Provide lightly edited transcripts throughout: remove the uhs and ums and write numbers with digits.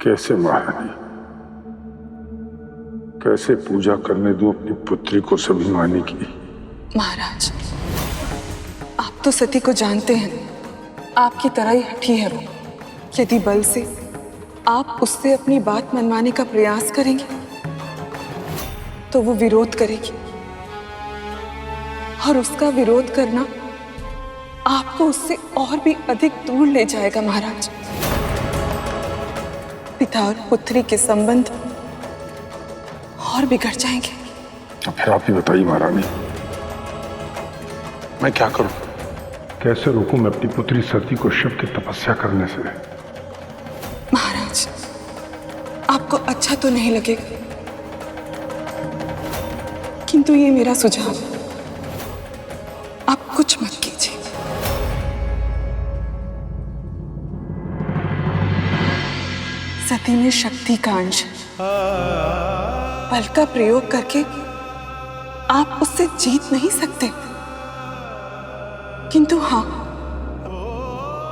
कैसे महारानी, कैसे पूजा करने दूं अपनी पुत्री को स्वाभिमानी की? महाराज, आप तो सती को जानते हैं, आपकी तरह ही हठी है वो। यदि बल से आप उससे अपनी बात मनवाने का प्रयास करेंगे तो वो विरोध करेगी, और उसका विरोध करना आपको उससे और भी अधिक दूर ले जाएगा महाराज। पिता और पुत्री के संबंध और बिगड़ जाएंगे। तो फिर आप ही बताइए महारानी, मैं क्या करूं? कैसे रोकूं मैं अपनी पुत्री सती को शिव की तपस्या करने से? महाराज, आपको अच्छा तो नहीं लगेगा, किंतु ये मेरा सुझाव है, आप कुछ मत कीजिए। सती में शक्ति का अंश, बल का प्रयोग करके आप उससे जीत नहीं सकते, किंतु हाँ,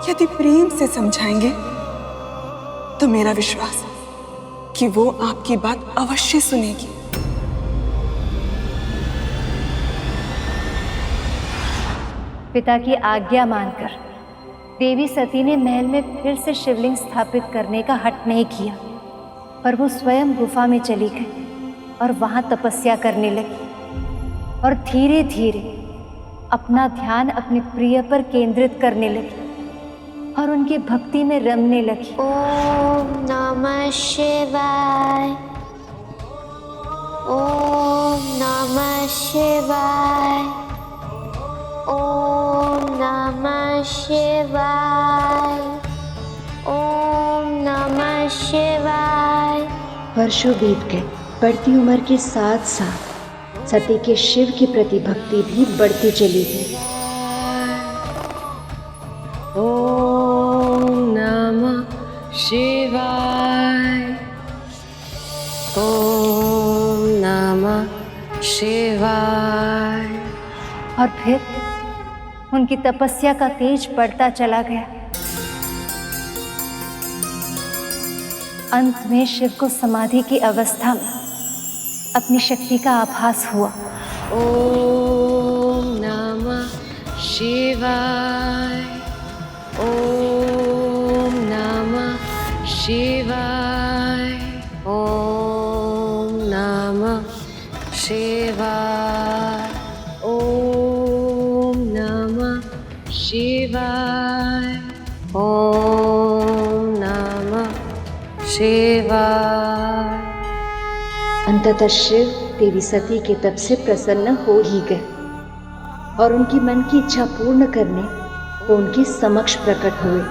यदि प्रेम से समझाएंगे तो मेरा विश्वास है कि वो आपकी बात अवश्य सुनेगी। पिता की आज्ञा मानकर देवी सती ने महल में फिर से शिवलिंग स्थापित करने का हठ नहीं किया, पर वो स्वयं गुफा में चली गई और वहां तपस्या करने लगी और धीरे धीरे अपना ध्यान अपने प्रिय पर केंद्रित करने लगी और उनकी भक्ति में रमने लगी। ओम नमः शिवाय, ओम नमः शिवाय, ओम नमः शिवाय, ओम नमः शिवाय। वर्षों बीत गए। बढ़ती उम्र के साथ साथ सती के शिव के प्रति भक्ति भी बढ़ती चली गई। ओम नमः शिवाय, ओम नमः शिवाय। और फिर उनकी तपस्या का तेज बढ़ता चला गया। अंत में शिव को समाधि की अवस्था में अपनी शक्ति का आभास हुआ। ओम नमः शिवाय, ओम नमः शिवाय, ओम नमः शिवाय, ओम नमः शिवाय, ओम नमः शिवाय। अंततः शिव देवी सती के तप से प्रसन्न हो ही गए और उनकी मन की इच्छा पूर्ण करने वो उनके समक्ष प्रकट हुए।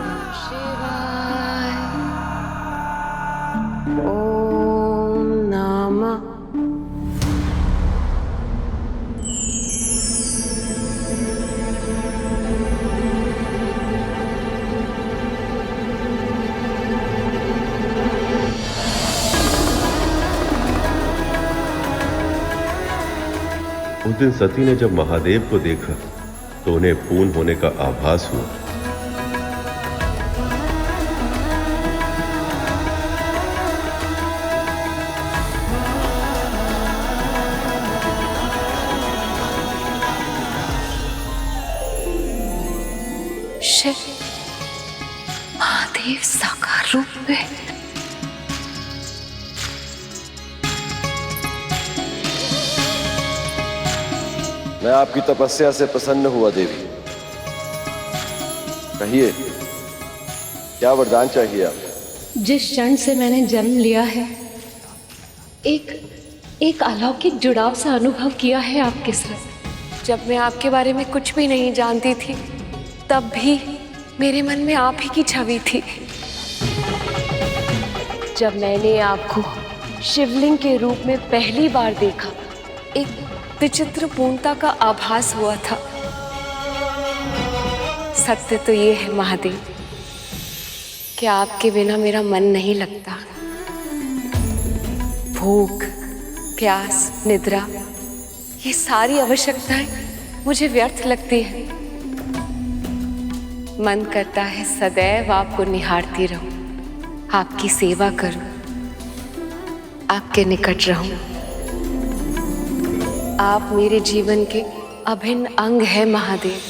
ओम नमः उस दिन सती ने जब महादेव को देखा तो उन्हें पूर्ण होने का आभास हुआ। शिव महादेव साकार रूप में। मैं आपकी तपस्या से प्रसन्न हुआ देवी। कहिए, क्या वरदान चाहिए आप? जिस क्षण से मैंने जन्म लिया है, एक अलौकिक जुड़ाव सा अनुभव किया है आपके साथ। जब मैं आपके बारे में कुछ भी नहीं जानती थी, तब भी मेरे मन में आप ही की छवि थी। जब मैंने आपको शिवलिंग के रूप में पहली बार देखा, एक विचित्र पूर्णता का आभास हुआ था। सत्य तो ये है महादेव कि आपके बिना मेरा मन नहीं लगता। भूख, प्यास, निद्रा, ये सारी आवश्यकताएं मुझे व्यर्थ लगती है। मन करता है सदैव आपको निहारती रहूं, आपकी सेवा करूं, आपके निकट रहूं। आप मेरे जीवन के अभिन्न अंग है महादेव।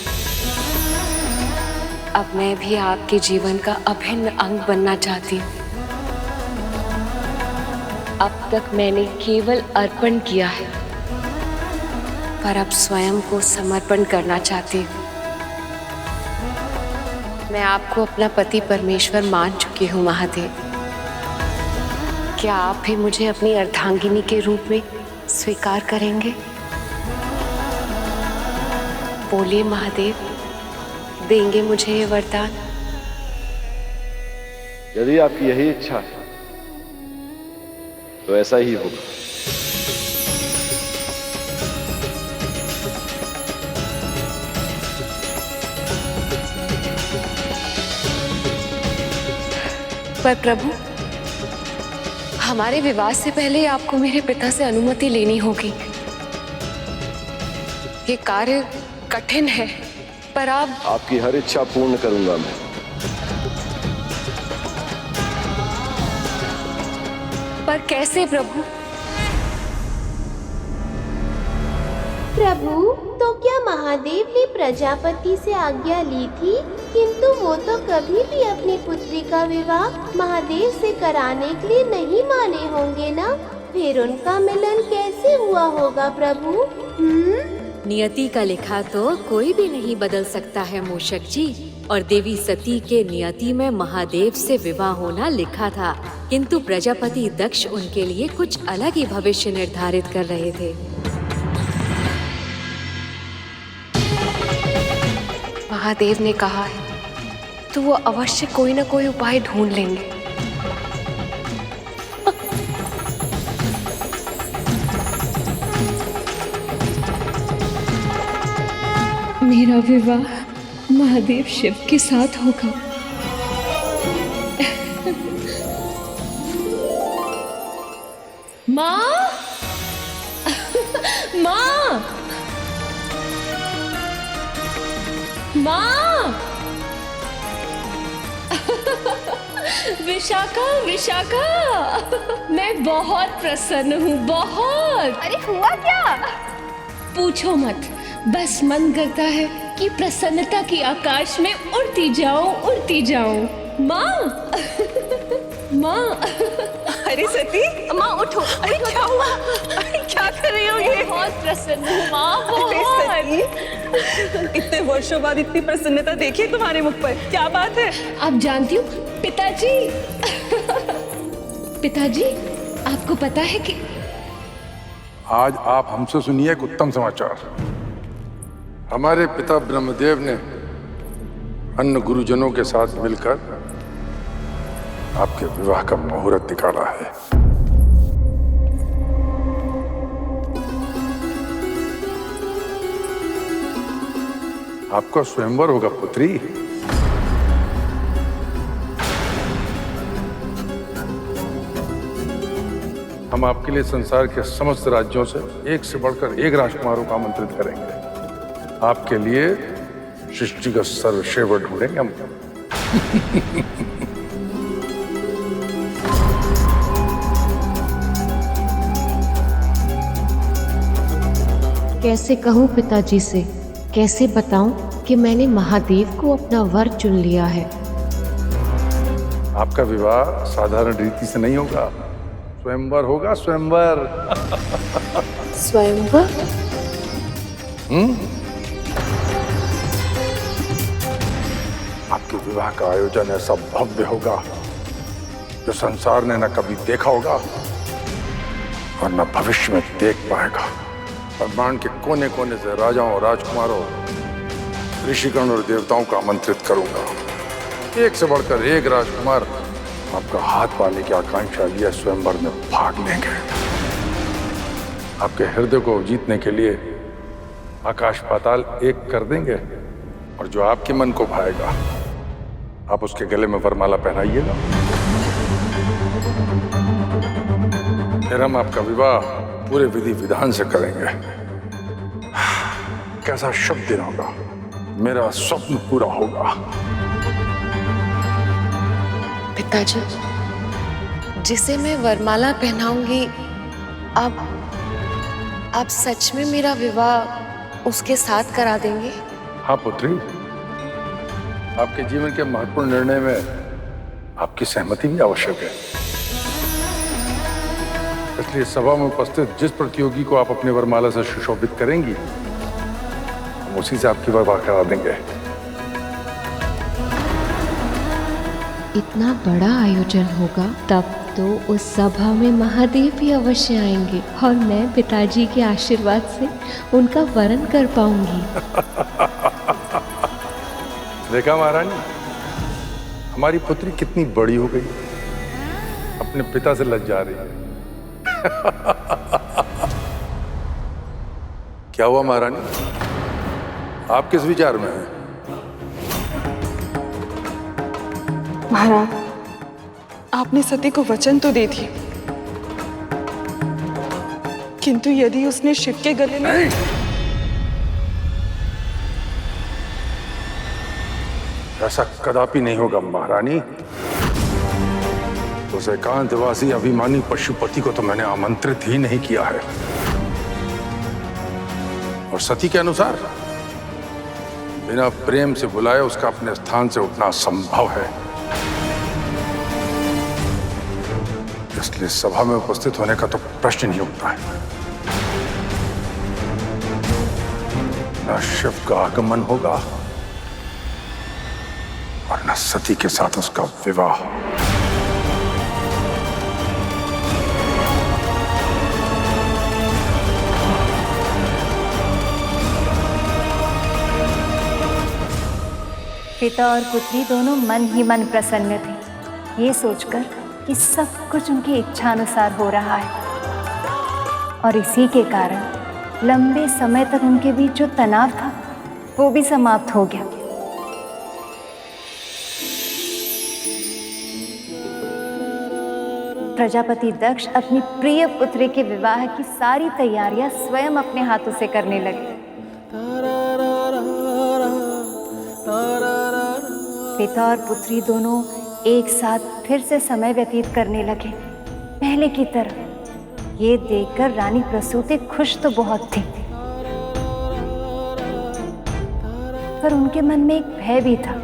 अब मैं भी आपके जीवन का अभिन्न अंग बनना चाहती हूँ। अब तक मैंने केवल अर्पण किया है, पर अब स्वयं को समर्पण करना चाहती हूँ। मैं आपको अपना पति परमेश्वर मान चुकी हूँ महादेव। क्या आप भी मुझे अपनी अर्धांगिनी के रूप में स्वीकार करेंगे? बोलिए महादेव, देंगे मुझे ये वरदान? यदि आपकी यही इच्छा है तो ऐसा ही होगा। पर प्रभु, हमारे विवाह से पहले आपको मेरे पिता से अनुमति लेनी होगी। ये कार्य कठिन है, पर आपकी हर इच्छा पूर्ण करूंगा मैं। पर कैसे प्रभु? प्रभु, तो क्या महादेव ने प्रजापति से आज्ञा ली थी? किंतु वो तो कभी भी अपनी पुत्री का विवाह महादेव से कराने के लिए नहीं माने होंगे ना? फिर उनका मिलन कैसे हुआ होगा प्रभु? नियति का लिखा तो कोई भी नहीं बदल सकता है मूषक जी। और देवी सती के नियति में महादेव से विवाह होना लिखा था, किंतु प्रजापति दक्ष उनके लिए कुछ अलग ही भविष्य निर्धारित कर रहे थे। महादेव ने कहा है तो वो अवश्य कोई ना कोई उपाय ढूंढ लेंगे। मेरा विवाह महादेव शिव के साथ होगा। माँ, माँ, माँ, विशाखा, विशाखा, मैं बहुत प्रसन्न हूँ, बहुत। अरे हुआ क्या? पूछो मत, बस मन करता है कि प्रसन्नता की आकाश में उड़ती जाऊं, उड़ती जाऊं। माँ, माँ। अरे सती, माँ उठो। अरे क्या हुआ? अरे क्या कर रही हो ये? बहुत प्रसन्न हूँ माँ, बहुत। इतने वर्षों बाद इतनी प्रसन्नता देखी तुम्हारे मुख पर, क्या बात है? आप जानती हो पिताजी, पिताजी, आपको पता है कि आज आप हमसे सुनिए एक उत्तम समाचार। हमारे पिता ब्रह्मदेव ने अन्य गुरुजनों के साथ मिलकर आपके विवाह का मुहूर्त निकाला है। आपका स्वयंवर होगा पुत्री। हम आपके लिए संसार के समस्त राज्यों से एक से बढ़कर एक राजकुमारों को आमंत्रित करेंगे। आपके लिए सृष्टि का सर्वश्रेष्ठ ढूंढेंगे हम। कैसे कहूँ पिताजी से, कैसे बताऊं कि मैंने महादेव को अपना वर चुन लिया है। आपका विवाह साधारण रीति से नहीं होगा, स्वयंवर होगा, स्वयंवर। स्वयंवर? आपके विवाह का आयोजन ऐसा भव्य होगा जो संसार ने न कभी देखा होगा और न भविष्य में देख पाएगा। ब्रह्मांड के कोने कोने से राजाओं, राजकुमारों, ऋषिगण और देवताओं को आमंत्रित करूंगा। एक से बढ़कर एक राजकुमार आपका हाथ पाने की आकांक्षा लिए स्वयंवर में भाग लेंगे। आपके हृदय को जीतने के लिए आकाश पाताल एक कर देंगे और जो आपके मन को भाएगा आप उसके गले में वरमाला पहनाइएगा। फिर हम आपका विवाह पूरे विधि विधान से करेंगे। कैसा शुभ दिन होगा, मेरा स्वप्न पूरा होगा। पिताजी, जिसे मैं वरमाला पहनाऊंगी, आप सच में मेरा विवाह उसके साथ करा देंगे? हाँ पुत्री, आपके जीवन के महत्वपूर्ण निर्णय में आपकी सहमति भी आवश्यक है। इसलिए सभा में उपस्थित जिस प्रतियोगी को आप अपने वरमाला से सुशोभित करेंगी, हम उसी से आपकी विवाह करा देंगे। इतना बड़ा आयोजन होगा, तब तो उस सभा में महादेव भी अवश्य आएंगे और मैं पिताजी के आशीर्वाद से उनका वरण कर पाऊंगी। देखा महारानी, हमारी पुत्री कितनी बड़ी हो गई, अपने पिता से लज जा रही है। क्या हुआ महारानी, आप किस विचार में हैं? महाराज, आपने सती को वचन तो दे दिया, किंतु यदि उसने शिव के गले में नहीं, ऐसा कदापि नहीं होगा महारानी। उस एकांतवासी अभिमानी पशुपति को तो मैंने आमंत्रित ही नहीं किया है। और सती के अनुसार बिना प्रेम से बुलाए उसका अपने स्थान से उठना असंभव है। इसलिए सभा में उपस्थित होने का तो प्रश्न नहीं उठता है। न शिव का आगमन होगा और न सती के साथ उसका विवाह। पिता और पुत्री दोनों मन ही मन प्रसन्न थे, ये सोचकर कि सब कुछ उनकी इच्छा अनुसार हो रहा है। और इसी के कारण लंबे समय तक उनके बीच जो तनाव था वो भी समाप्त हो गया। प्रजापति दक्ष अपनी प्रिय पुत्री के विवाह की सारी तैयारियां स्वयं अपने हाथों से करने लगे। पिता और पुत्री दोनों एक साथ फिर से समय व्यतीत करने लगे, पहले की तरह। ये देखकर रानी प्रसूति खुश तो बहुत थी, पर उनके मन में एक भय भी था।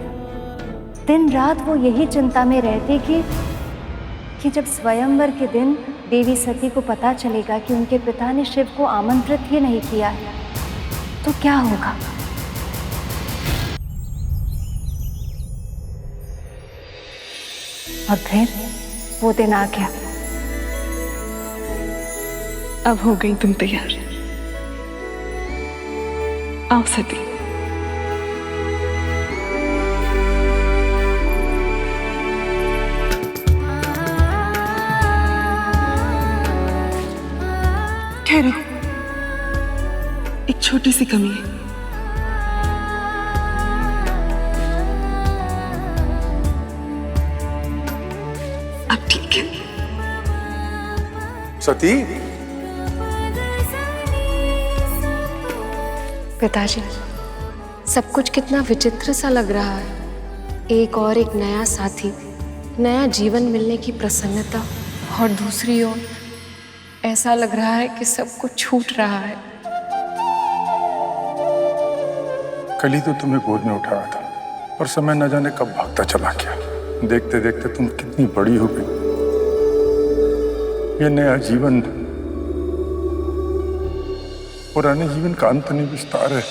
दिन रात वो यही चिंता में रहती कि जब स्वयंवर के दिन देवी सती को पता चलेगा कि उनके पिता ने शिव को आमंत्रित ही नहीं किया है, तो क्या होगा। और फिर वो दिन आ गया। अब हो गई तुम तैयार। आओ सती। ठहरो, एक छोटी सी कमी है। अब ठीक है। सती, पिताजी, सब कुछ कितना विचित्र सा लग रहा है। एक नया साथी, नया जीवन मिलने की प्रसन्नता, और दूसरी ओर ऐसा लग रहा है कि सब कुछ छूट रहा है। कल ही तो तुम्हें गोद में उठाया था और समय न जाने कब भागता चला गया। देखते देखते तुम कितनी बड़ी हो गई। ये नया जीवन पुराने जीवन का अंत नहीं, विस्तार है।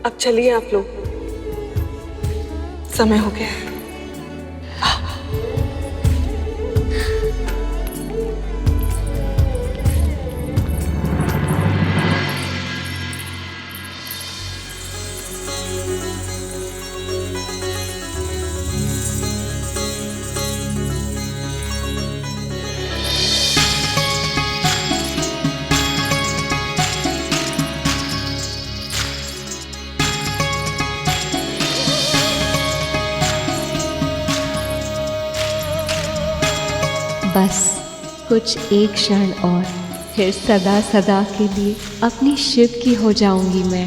अब चलिए आप लोग, समय हो गया है। बस कुछ एक क्षण और, फिर सदा सदा के लिए अपनी शिव की हो जाऊंगी मैं।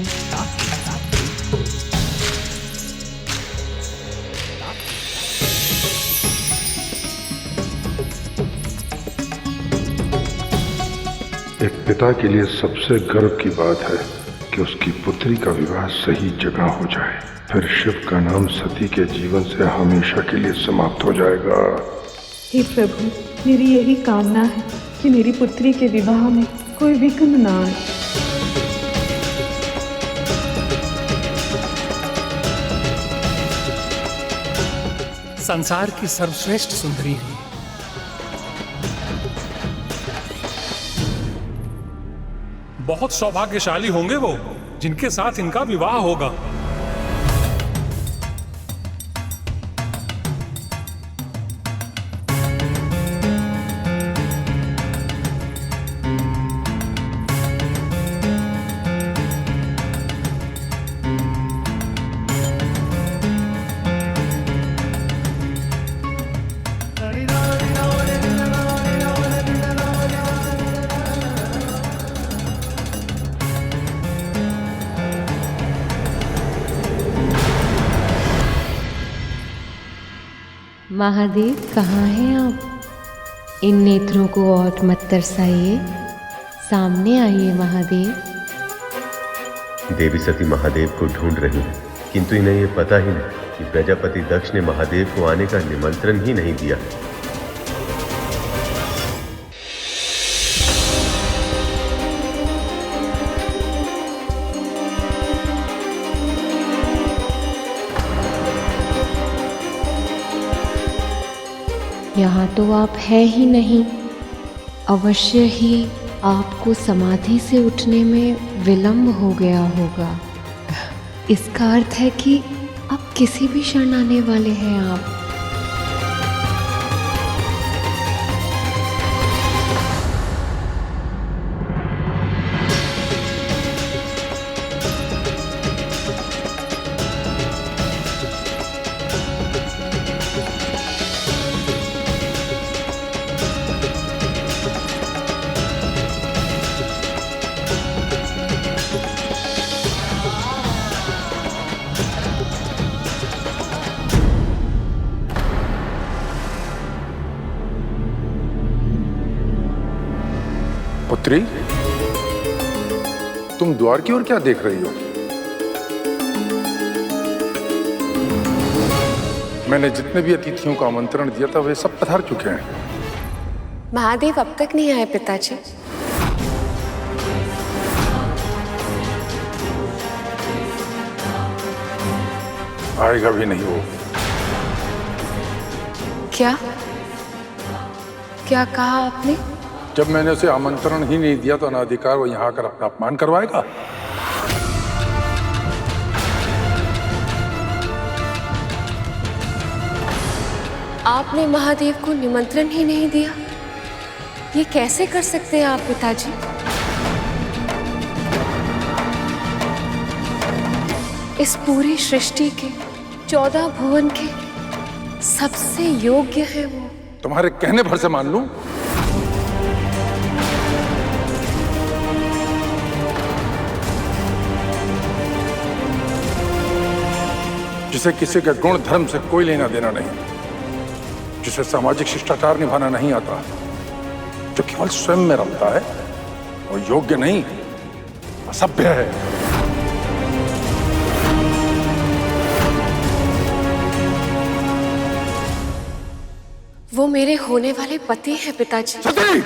एक पिता के लिए सबसे गर्व की बात है कि उसकी पुत्री का विवाह सही जगह हो जाए, फिर शिव का नाम सती के जीवन से हमेशा के लिए समाप्त हो जाएगा। हे प्रभु, मेरी यही कामना है कि मेरी पुत्री के विवाह में कोई विघ्न ना आए। संसार की सर्वश्रेष्ठ सुंदरी है। बहुत सौभाग्यशाली होंगे वो जिनके साथ इनका विवाह होगा। महादेव कहाँ हैं आप? इन नेत्रों को और मत तरसाइए, सामने आइए महादेव। देवी सती महादेव को ढूंढ रही है, किंतु इन्हें ये पता ही नहीं कि प्रजापति दक्ष ने महादेव को आने का निमंत्रण ही नहीं दिया। यहाँ तो आप है ही नहीं, अवश्य ही आपको समाधि से उठने में विलंब हो गया होगा। इसका अर्थ है कि अब किसी भी क्षण आने वाले हैं आप। पुत्री, तुम द्वार की ओर क्या देख रही हो? मैंने जितने भी अतिथियों का आमंत्रण दिया था वे सब पधार चुके हैं। महादेव अब तक नहीं आए पिताजी। आएगा भी नहीं वो। क्या क्या कहा आपने? जब मैंने उसे आमंत्रण ही नहीं दिया तो अनाधिकार वो यहाँ आकर अपना अपमान करवाएगा। आपने महादेव को निमंत्रण ही नहीं दिया, ये कैसे कर सकते हैं आप पिताजी? इस पूरी सृष्टि के 14 भुवन के सबसे योग्य है वो। तुम्हारे कहने भर से मान लूं? जिसे किसी के गुण धर्म से कोई लेना देना नहीं, जिसे सामाजिक शिष्टाचार निभाना नहीं आता, जो केवल स्वयं में रमता है, वो योग्य नहीं, असभ्य है। वो मेरे होने वाले पति हैं पिताजी। सती!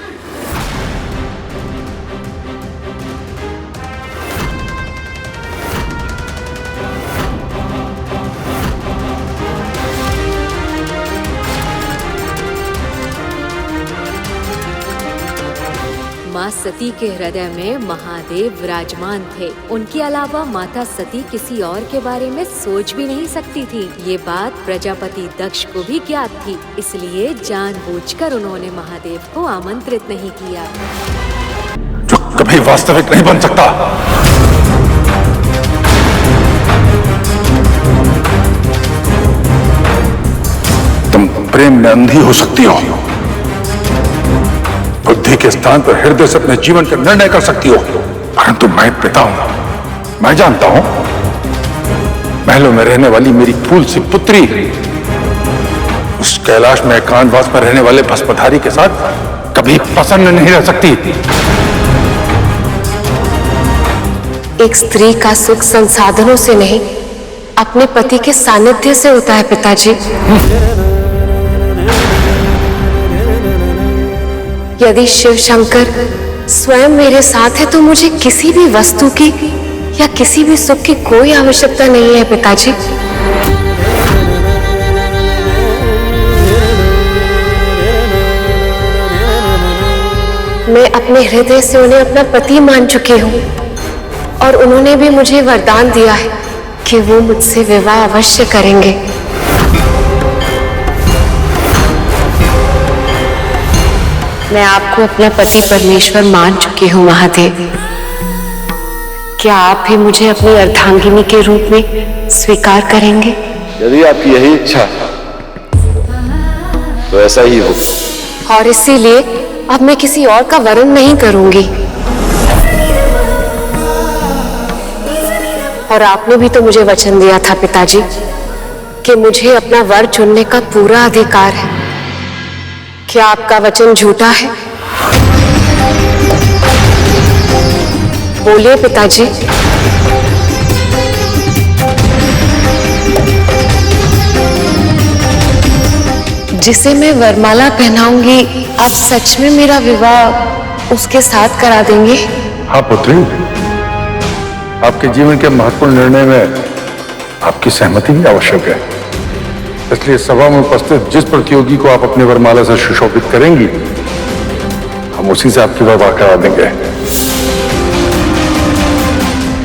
माँ सती के हृदय में महादेव विराजमान थे। उनके अलावा माता सती किसी और के बारे में सोच भी नहीं सकती थी। ये बात प्रजापति दक्ष को भी ज्ञात थी, इसलिए जानबूझकर उन्होंने महादेव को आमंत्रित नहीं किया। जो कभी वास्तविक नहीं बन सकता। तुम प्रेम में अंधी हो सकती हो, बुद्धि के स्थान पर हृदय से अपने जीवन का निर्णय कर सकती हो, परंतु मैं पिता हूं, मैं जानता हूं महलों में रहने वाली मेरी फूल सी पुत्री उस कैलाश में एकांतवास में रहने वाले भस्मधारी के साथ कभी प्रसन्न नहीं रह सकती। एक स्त्री का सुख संसाधनों से नहीं, अपने पति के सानिध्य से होता है पिताजी। यदि शिव शंकर स्वयं मेरे साथ है तो मुझे किसी भी वस्तु की या किसी भी सुख की कोई आवश्यकता नहीं है पिताजी। मैं अपने हृदय से उन्हें अपना पति मान चुकी हूँ और उन्होंने भी मुझे वरदान दिया है कि वो मुझसे विवाह अवश्य करेंगे। मैं आपको अपना पति परमेश्वर मान चुकी हूँ महादेव। क्या आप भी मुझे अपनी अर्धांगिनी के रूप में स्वीकार करेंगे? यदि आपकी यही इच्छा तो ऐसा ही हो। और इसीलिए अब मैं किसी और का वरण नहीं करूंगी। और आपने भी तो मुझे वचन दिया था पिताजी कि मुझे अपना वर चुनने का पूरा अधिकार है। क्या आपका वचन झूठा है? बोलिए पिताजी। जिसे मैं वरमाला पहनाऊंगी, आप सच में मेरा विवाह उसके साथ करा देंगे? हाँ पुत्री, आपके जीवन के महत्वपूर्ण निर्णय में आपकी सहमति भी आवश्यक है। इसलिए सभा में उपस्थित जिस प्रतियोगी को आप अपने वरमाला से सुशोभित करेंगी, हम उसी से आपकी विवाह करा देंगे।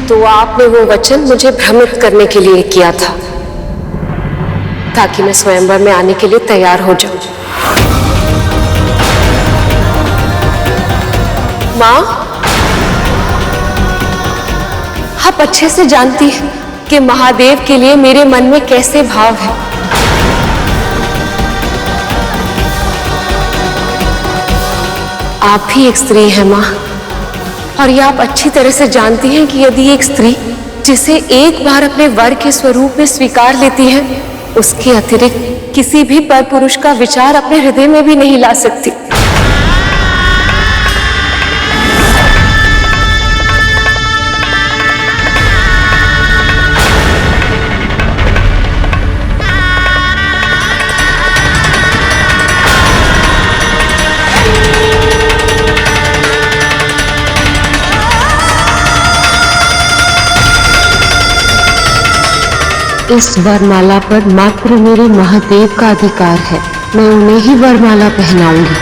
तो आपने वो वचन मुझे भ्रमित करने के लिए किया था, ताकि मैं स्वयंवर में आने के लिए तैयार हो जाऊं। माँ, आप अच्छे से जानती हैं कि महादेव के लिए मेरे मन में कैसे भाव है। आप भी एक स्त्री हैं माँ, और ये आप अच्छी तरह से जानती हैं कि यदि एक स्त्री जिसे एक बार अपने वर के स्वरूप में स्वीकार लेती है, उसके अतिरिक्त किसी भी पर पुरुष का विचार अपने हृदय में भी नहीं ला सकती। इस वरमाला पर मात्र मेरे महादेव का अधिकार है। मैं उन्हें ही वरमाला पहनाऊंगी।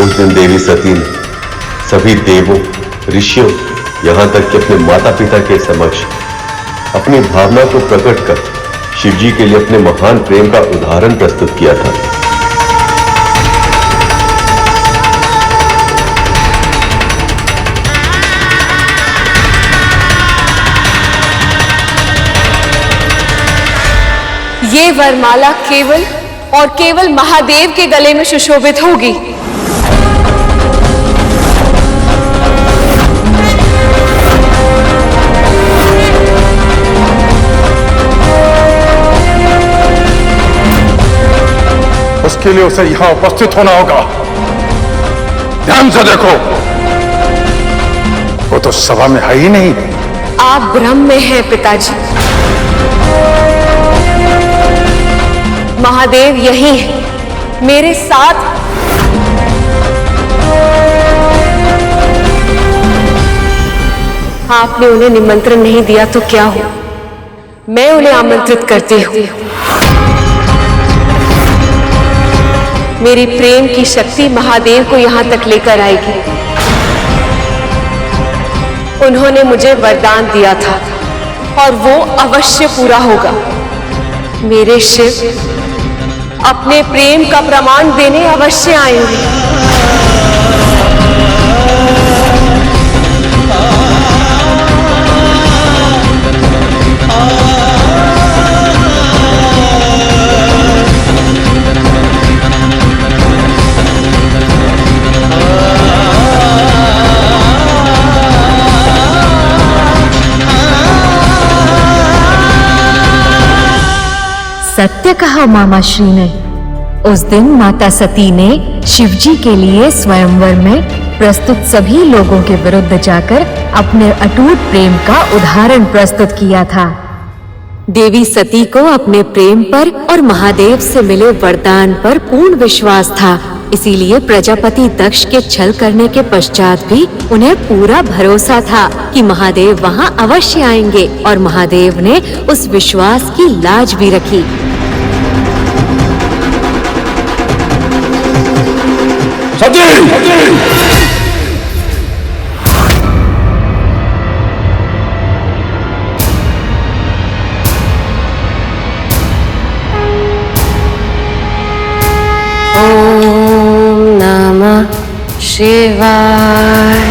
उस दिन देवी सती ने सभी देवों, ऋषियों, यहाँ तक कि अपने माता पिता के समक्ष अपनी भावना को प्रकट कर शिवजी के लिए अपने महान प्रेम का उदाहरण प्रस्तुत किया था। ये वरमाला केवल और केवल महादेव के गले में सुशोभित होगी। उसके लिए उसे यहां उपस्थित होना होगा। ध्यान से देखो, वो तो सभा में है ही नहीं। आप भ्रम में हैं पिताजी। महादेव यही है, मेरे साथ। आपने उन्हें निमंत्रण नहीं दिया तो क्या हो, मैं उन्हें आमंत्रित करती हूँ। मेरी प्रेम की शक्ति महादेव को यहाँ तक लेकर आएगी। उन्होंने मुझे वरदान दिया था और वो अवश्य पूरा होगा। मेरे शिव अपने प्रेम का प्रमाण देने अवश्य आएंगे। सत्य कहा मामा श्री ने। उस दिन माता सती ने शिवजी के लिए स्वयंवर में प्रस्तुत सभी लोगों के विरुद्ध जाकर अपने अटूट प्रेम का उदाहरण प्रस्तुत किया था। देवी सती को अपने प्रेम पर और महादेव से मिले वरदान पर पूर्ण विश्वास था, इसीलिए प्रजापति दक्ष के छल करने के पश्चात भी उन्हें पूरा भरोसा था कि महादेव वहां अवश्य आएंगे, और महादेव ने उस विश्वास की लाज भी रखी। ओम नमः शिवाय।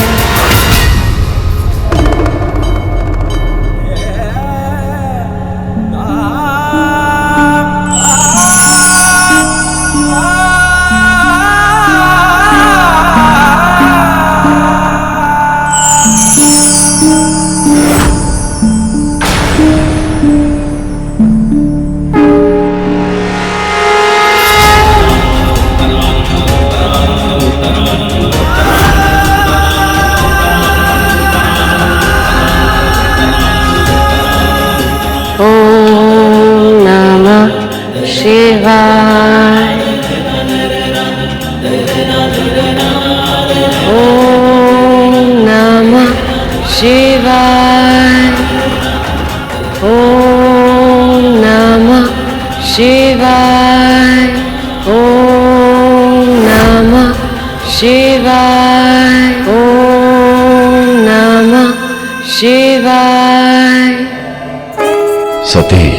सती,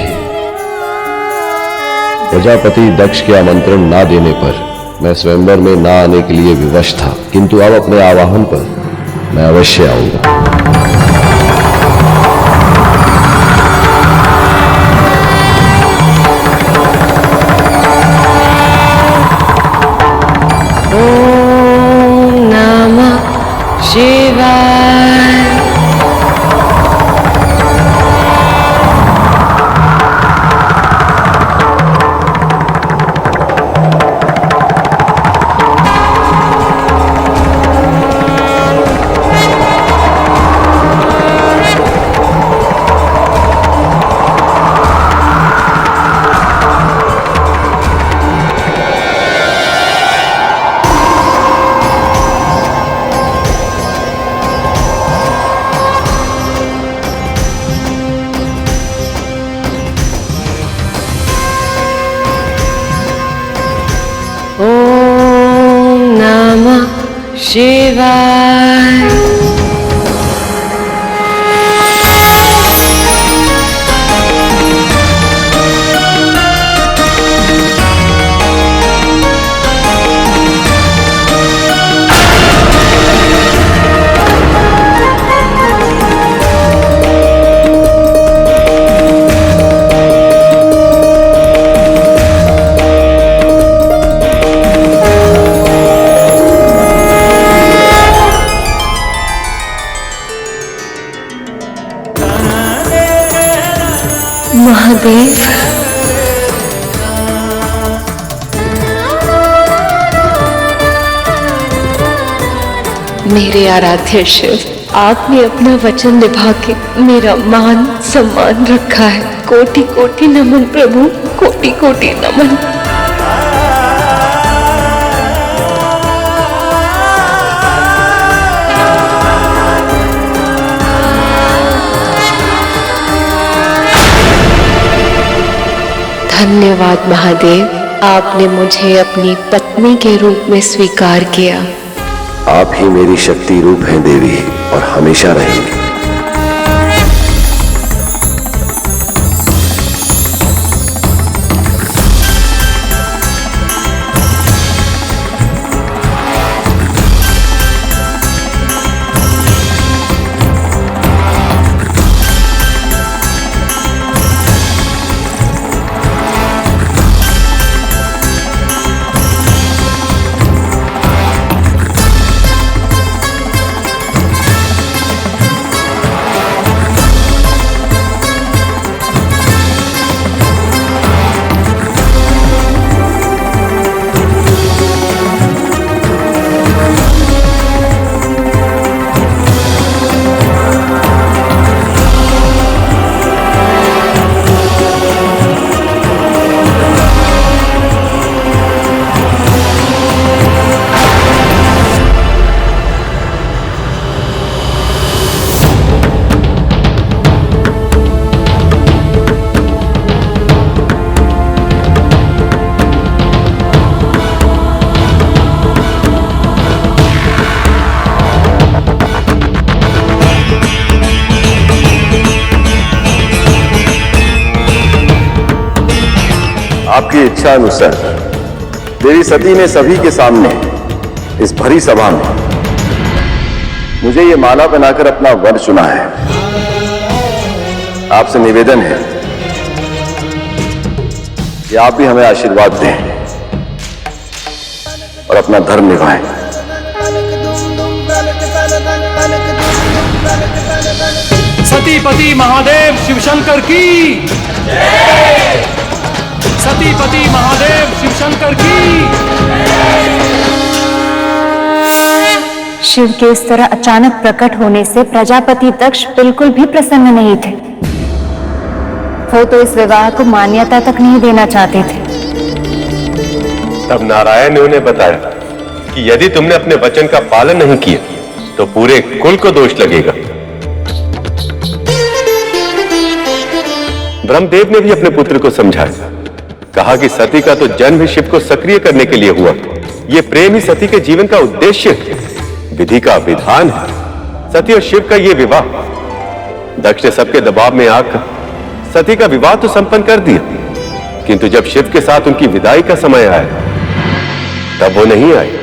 प्रजापति दक्ष के आमंत्रण ना देने पर मैं स्वयंवर में ना आने के लिए विवश था, किंतु अब अपने आवाहन पर मैं अवश्य आऊंगा। ओम नमः शिवाय। शिवाय। महादेव, मेरे आराध्य शिव, आपने अपना वचन निभा के मेरा मान सम्मान रखा है। कोटि कोटि नमन प्रभु, कोटि कोटि नमन। धन्यवाद महादेव, आपने मुझे अपनी पत्नी के रूप में स्वीकार किया। आप ही मेरी शक्ति रूप हैं देवी, और हमेशा रहेंगे। आपकी इच्छा अनुसार देवी सती ने सभी के सामने इस भरी सभा में मुझे ये माला बनाकर अपना वर चुना है। आपसे निवेदन है कि आप भी हमें आशीर्वाद दें और अपना धर्म निभाएं। सतीपति महादेव शिवशंकर की सतीपति महादेव शिवशंकर की। शिव के इस तरह अचानक प्रकट होने से प्रजापति दक्ष बिल्कुल भी प्रसन्न नहीं थे। वो तो इस विवाह को मान्यता तक नहीं देना चाहते थे। तब नारायण ने उन्हें बताया कि यदि तुमने अपने वचन का पालन नहीं किया तो पूरे कुल को दोष लगेगा। ब्रह्मदेव ने भी अपने पुत्र को समझाया, कहा कि सती का तो जन्म ही शिव को सक्रिय करने के लिए हुआ। यह प्रेम ही सती के जीवन का उद्देश्य है, विधि का विधान है। सती और शिव का यह विवाह, दक्ष ने सबके दबाव में आकर सती का विवाह तो संपन्न कर दिया, किंतु जब शिव के साथ उनकी विदाई का समय आया तब वो नहीं आई।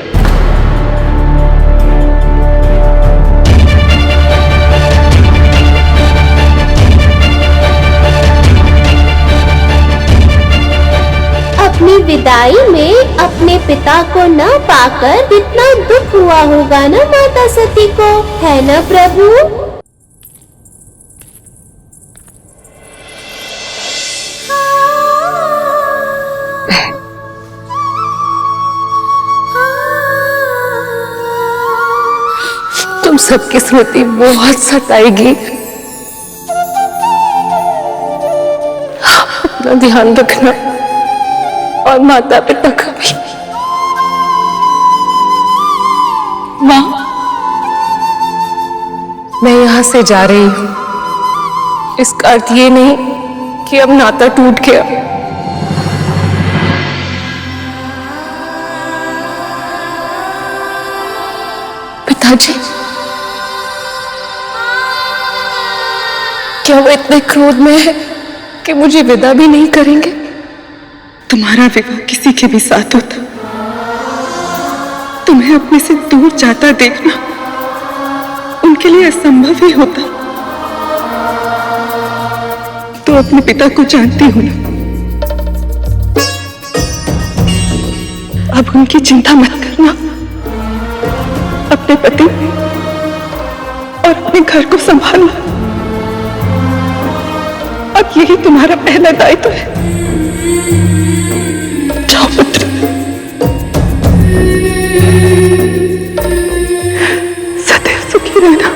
अपनी विदाई में अपने पिता को न पाकर कितना दुख हुआ होगा ना माता सती को, है ना प्रभु? तुम सबकी स्मृति बहुत सताएगी। अपना ध्यान रखना और माता पिता का भी। माँ, मैं यहाँ से जा रही हूँ। इसका अर्थ ये नहीं कि अब नाता टूट गया। पिताजी, क्या वो इतने क्रोध में है कि मुझे विदा भी नहीं करेंगे? तुम्हारा विवाह किसी के भी साथ होता, तुम्हें अपने से दूर जाता देखना उनके लिए असंभव ही होता। तो अपने पिता को जानती हो ना, अब उनकी चिंता मत करना। अपने पति और अपने घर को संभालना, अब यही तुम्हारा पहला दायित्व है। जाओ पुत्र, सदैव सुखी रहना।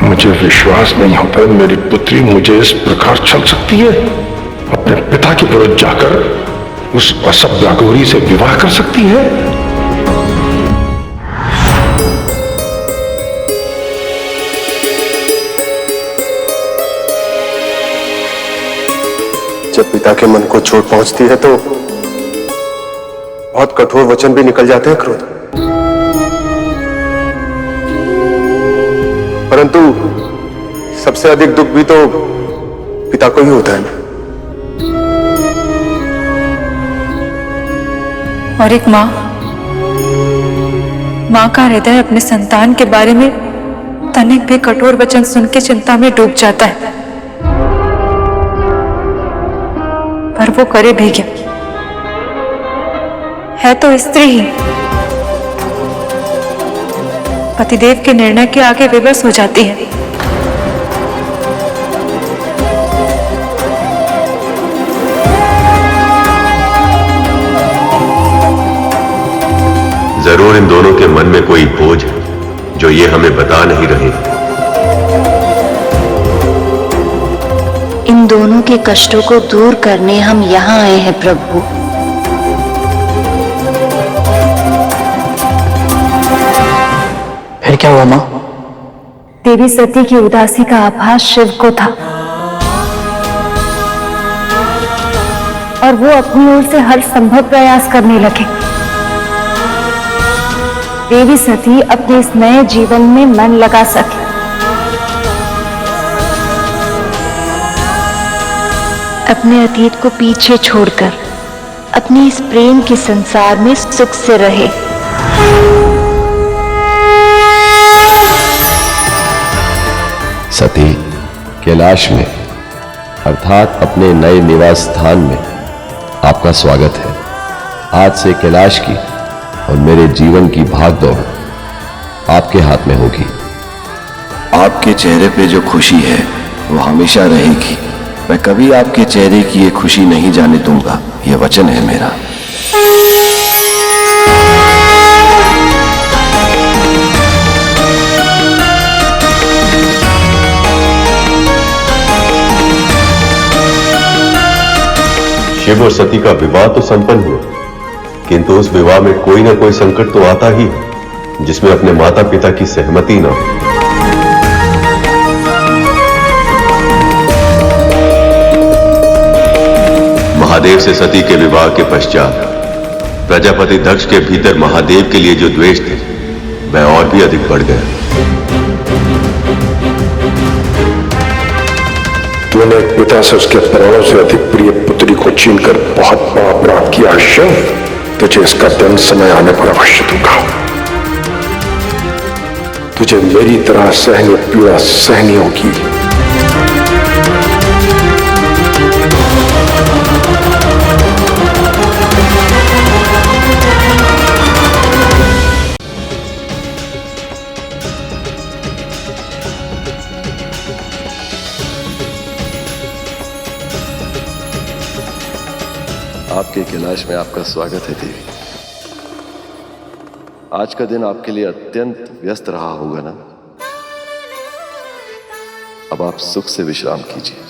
मुझे विश्वास नहीं होता मेरी पुत्री मुझे इस प्रकार छल सकती है। अपने पिता के विरुद्ध जाकर उस असभ्य अघोरी से विवाह कर सकती है। जब पिता के मन को चोट पहुंचती है तो बहुत कठोर वचन भी निकल जाते हैं क्रोध। परंतु सबसे अधिक दुख भी तो पिता को ही होता है ना। और एक माँ का हृदय अपने संतान के बारे में तनिक भी कठोर वचन सुन के चिंता में डूब जाता है, पर वो करे भी क्या, है तो स्त्री ही। पतिदेव के निर्णय के आगे विवश हो जाती है। जरूर इन दोनों के मन में कोई बोझ है जो ये हमें बता नहीं रहे। इन दोनों के कष्टों को दूर करने हम यहाँ आए हैं प्रभु। फिर क्या हुआ माँ? देवी सती की उदासी का आभास शिव को था और वो अपनी ओर से हर संभव प्रयास करने लगे। देवी सती अपने इस नए जीवन में मन लगा सके। अपने अतीत को पीछे छोड़कर अपने इस प्रेम के संसार में सुख से रहे। सती, कैलाश में अर्थात अपने नए निवास स्थान में आपका स्वागत है। आज से कैलाश की और मेरे जीवन की भागदौड़ आपके हाथ में होगी। आपके चेहरे पे जो खुशी है वो हमेशा रहेगी। मैं कभी आपके चेहरे की ये खुशी नहीं जाने दूंगा, ये वचन है मेरा। शिव और सती का विवाह तो संपन्न हुआ, किंतु उस विवाह में कोई ना कोई संकट तो आता ही है जिसमें अपने माता पिता की सहमति ना हो। महादेव से सती के विवाह के पश्चात प्रजापति दक्ष के भीतर महादेव के लिए जो द्वेष थे वह और भी अधिक बढ़ गया। तूने एक पिता से उसके प्राणों से अधिक प्रिय पुत्री को छीनकर बहुत बड़ा अपराध किया शिव। तुझे इसका दंड समय आने पर अवश्य दूंगा। तुझे मेरी तरह सहनीय पीड़ा सहनी होगी। आपके कैलाश में आपका स्वागत है देवी। आज का दिन आपके लिए अत्यंत व्यस्त रहा होगा ना? अब आप सुख से विश्राम कीजिए।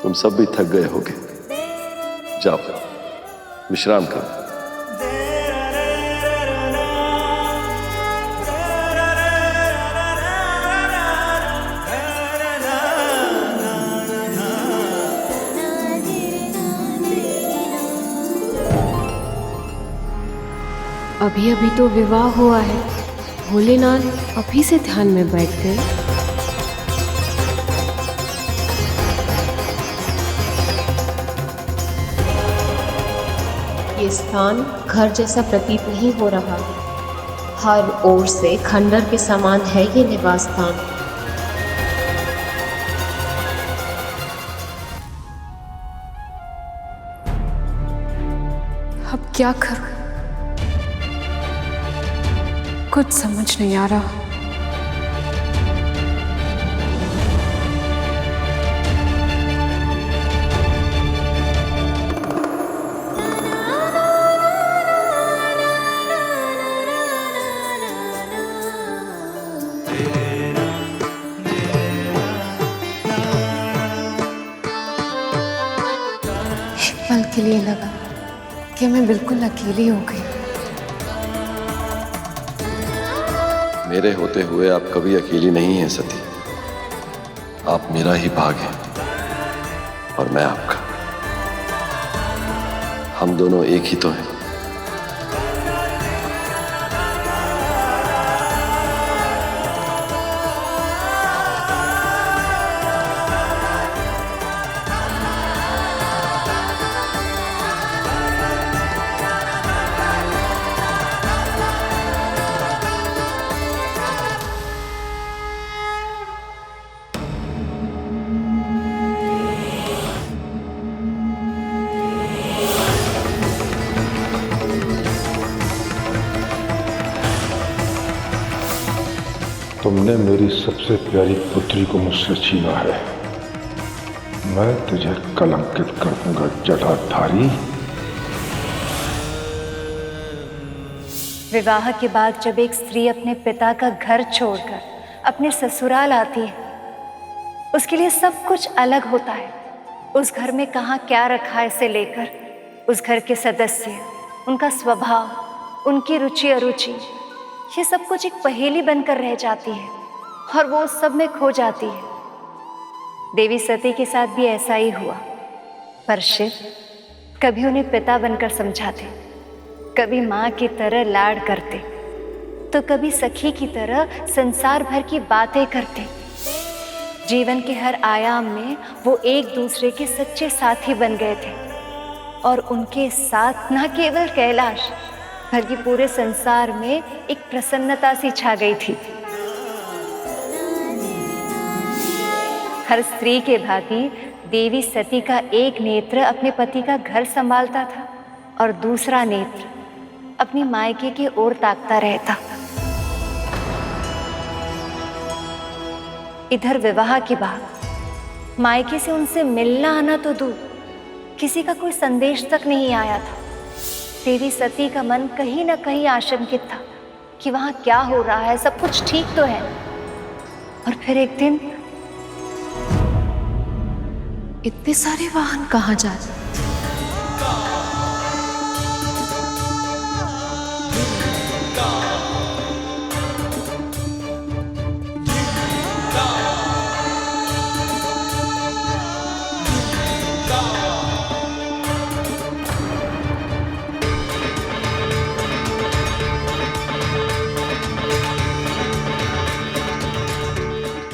तुम सब भी थक गए होगे, जाओ विश्राम करो। अभी अभी तो विवाह हुआ है, भोलेनाथ अभी से ध्यान में बैठ गए। ये स्थान घर जैसा प्रतीत नहीं हो रहा। हर ओर से खंडर के समान है ये निवास स्थान। अब क्या करूं? कुछ समझ नहीं आ रहा। पल के लिए लगा कि मैं बिल्कुल अकेली हो गई। मेरे होते हुए आप कभी अकेली नहीं हैं सती। आप मेरा ही भाग हैं और मैं आपका। हम दोनों एक ही तो हैं। तुमने मेरी सबसे प्यारी पुत्री को मुझसे छीना है। मैं तुझे कलंकित कर दूंगा जटाधारी। विवाह के बाद जब एक स्त्री अपने पिता का घर छोड़कर अपने ससुराल आती है, उसके लिए सब कुछ अलग होता है। उस घर में कहाँ क्या रखा है से लेकर उस घर के सदस्य, उनका स्वभाव, उनकी रुचि अरुचि, ये सब कुछ एक पहेली बनकर रह जाती है और वो उस सब में खो जाती है। देवी सती के साथ भी ऐसा ही हुआ, पर शिव कभी उन्हें पिता बनकर समझाते, कभी माँ की तरह लाड करते, तो कभी सखी की तरह संसार भर की बातें करते। जीवन के हर आयाम में वो एक दूसरे के सच्चे साथी बन गए थे और उनके साथ न केवल कैलाश बल्कि पूरे संसार में एक प्रसन्नता सी छा गई थी। हर स्त्री के भांति देवी सती का एक नेत्र अपने पति का घर संभालता था और दूसरा नेत्र अपनी मायके की ओर ताकता रहता। इधर विवाह के बाद मायके से उनसे मिलना आना तो दूर, किसी का कोई संदेश तक नहीं आया था। देवी सती का मन कहीं ना कहीं आशंकित था कि वहां क्या हो रहा है, सब कुछ ठीक तो है। और फिर एक दिन इतने सारे वाहन कहाँ जा रहे?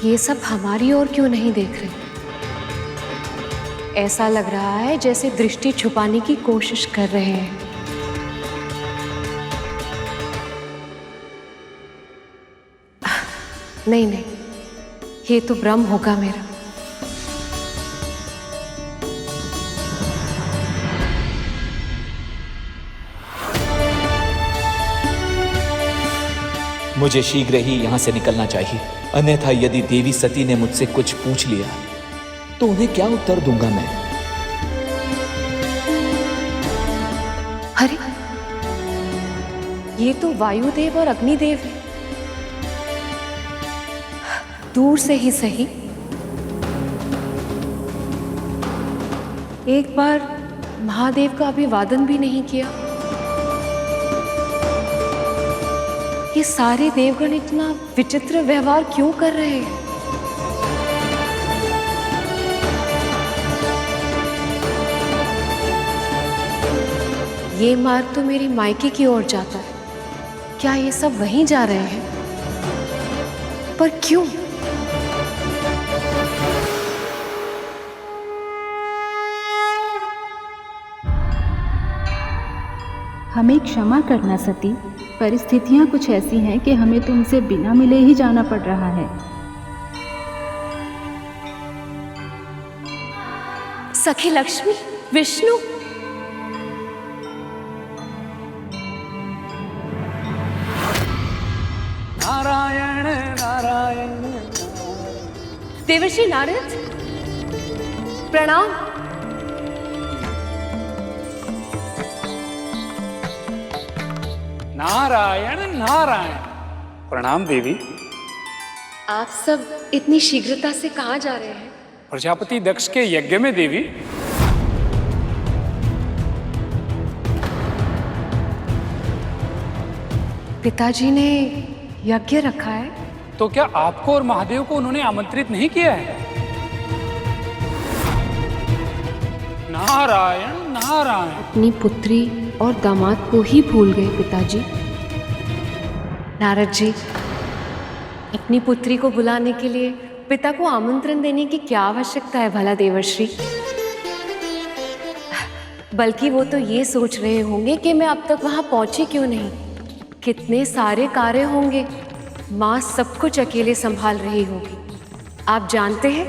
ये सब हमारी ओर क्यों नहीं देख रहे? ऐसा लग रहा है जैसे दृष्टि छुपाने की कोशिश कर रहे हैं। नहीं नहीं, ये तो भ्रम होगा मेरा। मुझे शीघ्र ही यहाँ से निकलना चाहिए, अन्यथा यदि देवी सती ने मुझसे कुछ पूछ लिया तो उन्हें क्या उत्तर दूंगा मैं? अरे, ये तो वायुदेव और अग्निदेव है। दूर से ही सही, एक बार महादेव का अभिवादन भी नहीं किया। ये सारे देवगण इतना विचित्र व्यवहार क्यों कर रहे हैं? ये मार्ग तो मेरी मायके की ओर जाता है। क्या ये सब वहीं जा रहे हैं? पर क्यों? हमें क्षमा करना सती, परिस्थितियां कुछ ऐसी हैं कि हमें तुमसे बिना मिले ही जाना पड़ रहा है। सखी लक्ष्मी, विष्णु, नारायण नारायण। देवर्षि नारद, प्रणाम। नारायण नारायण। प्रणाम देवी। आप सब इतनी शीघ्रता से कहाँ जा रहे हैं? प्रजापति दक्ष के यज्ञ में देवी। पिताजी ने यज्ञ रखा है? तो क्या आपको और महादेव को उन्होंने आमंत्रित नहीं किया है? नारायण नारायण। अपनी पुत्री और दामाद को ही भूल गए पिताजी। नारद जी, अपनी पुत्री को बुलाने के लिए पिता को आमंत्रण देने की क्या आवश्यकता है भला देवर्षि? बल्कि वो तो ये सोच रहे होंगे कि मैं अब तक वहां पहुंची क्यों नहीं। कितने सारे कार्य होंगे, माँ सब कुछ अकेले संभाल रही होगी। आप जानते हैं,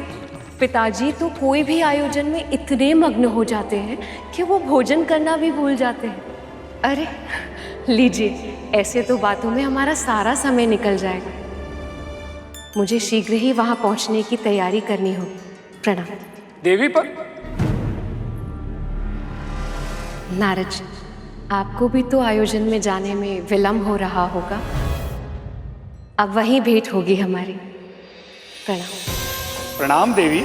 पिताजी तो कोई भी आयोजन में इतने मग्न हो जाते हैं कि वो भोजन करना भी भूल जाते हैं। अरे लीजिए, ऐसे तो बातों में हमारा सारा समय निकल जाएगा। मुझे शीघ्र ही वहां पहुंचने की तैयारी करनी होगी। प्रणाम। देवी पर नारद जी, आपको भी तो आयोजन में जाने में विलंब हो रहा होगा। अब वहीं भेंट होगी हमारी। प्रणाम। प्रणाम देवी।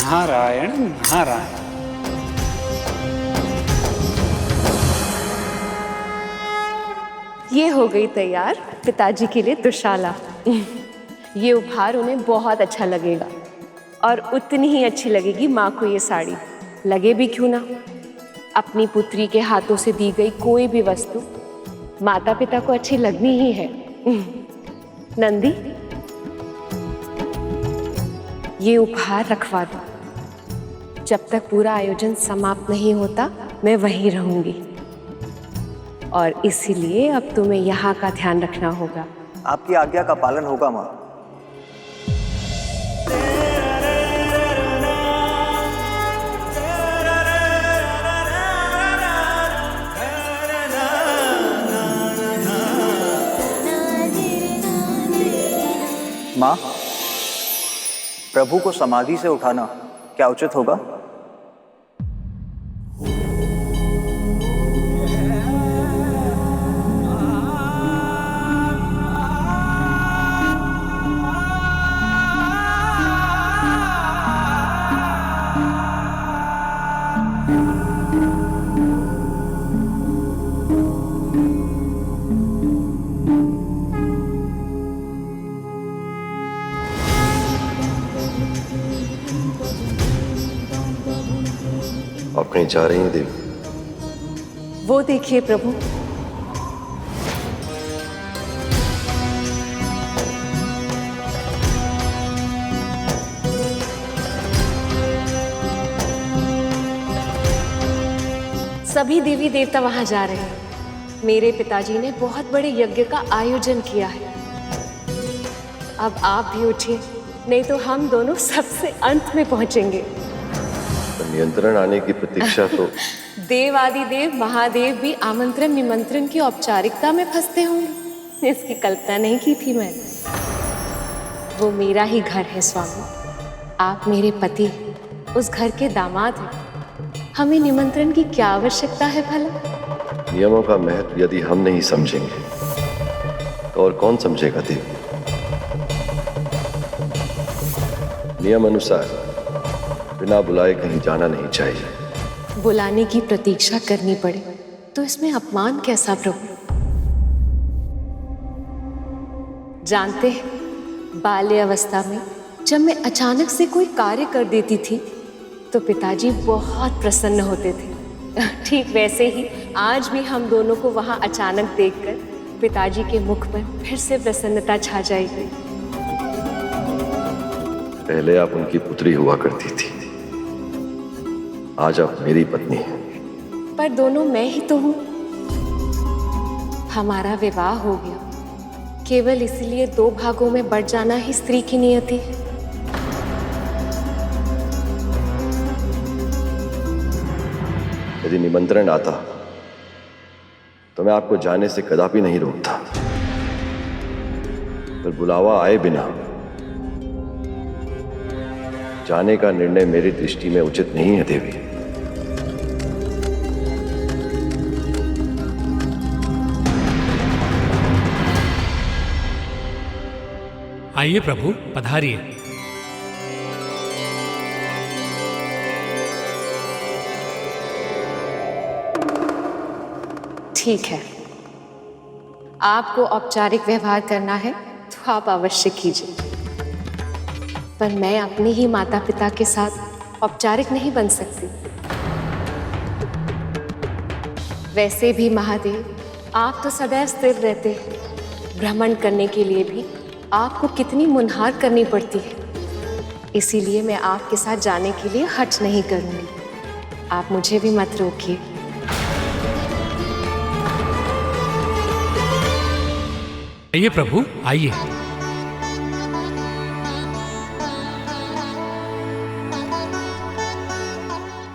नारायण नारायण। ये हो गई तैयार पिताजी के लिए दुशाला। ये उपहार उन्हें बहुत अच्छा लगेगा और उतनी ही अच्छी लगेगी माँ को ये साड़ी। लगे भी क्यों ना, अपनी पुत्री के हाथों से दी गई कोई भी वस्तु माता पिता को अच्छी लगनी ही है। नंदी, ये उपहार रखवा दो। जब तक पूरा आयोजन समाप्त नहीं होता मैं वहीं रहूंगी, और इसीलिए अब तुम्हें यहाँ का ध्यान रखना होगा। आपकी आज्ञा का पालन होगा माँ। माँ, प्रभु को समाधि से उठाना क्या उचित होगा? आप कहीं जा रही हैं देवी? वो देखिए प्रभु। सभी देवी देवता वहां जा रहे हैं। मेरे पिताजी ने बहुत बड़े यज्ञ का आयोजन किया है। अब आप भी उठिए, नहीं तो हम दोनों सबसे अंत में पहुंचेंगे। नियंत्रण आने की प्रतीक्षा तो देव आदि देव महादेव भी आमंत्रण निमंत्रण की औपचारिकता में फंसते होंगे, इसकी कल्पना नहीं की थी मैं। वो मेरा ही घर है स्वामी, आप मेरे पति, उस घर के दामाद हैं। हमें निमंत्रण की क्या आवश्यकता है भला? नियमों का महत्व यदि हम नहीं समझेंगे तो और कौन समझेगा देवी? नियम अनुसार बिना बुलाए कहीं जाना नहीं चाहिए। बुलाने की प्रतीक्षा करनी पड़े तो इसमें अपमान कैसा प्रभु? जानते हैं, बाल्य अवस्था में जब मैं अचानक से कोई कार्य कर देती थी तो पिताजी बहुत प्रसन्न होते थे। ठीक वैसे ही आज भी हम दोनों को वहां अचानक देखकर पिताजी के मुख पर फिर से प्रसन्नता छा जाएगी। पहले आप उनकी पुत्री हुआ करती थी, आज आप मेरी पत्नी हैं। पर दोनों मैं ही तो हूं। हमारा विवाह हो गया, केवल इसलिए दो भागों में बढ़ जाना ही स्त्री की नियति है। यदि निमंत्रण आता तो मैं आपको जाने से कदापि नहीं रोकता, पर बुलावा आए बिना जाने का निर्णय मेरी दृष्टि में उचित नहीं है देवी। आइए प्रभु, पधारिए। ठीक है, आपको औपचारिक व्यवहार करना है तो आप अवश्य कीजिए, पर मैं अपने ही माता पिता के साथ औपचारिक नहीं बन सकती। वैसे भी महादेव, आप तो सदैव स्थिर रहते हैं, भ्रमण करने के लिए भी आपको कितनी मुनहार करनी पड़ती है, इसीलिए मैं आपके साथ जाने के लिए हठ नहीं करूंगी। आप मुझे भी मत रोकिए। आइए प्रभु, आइए।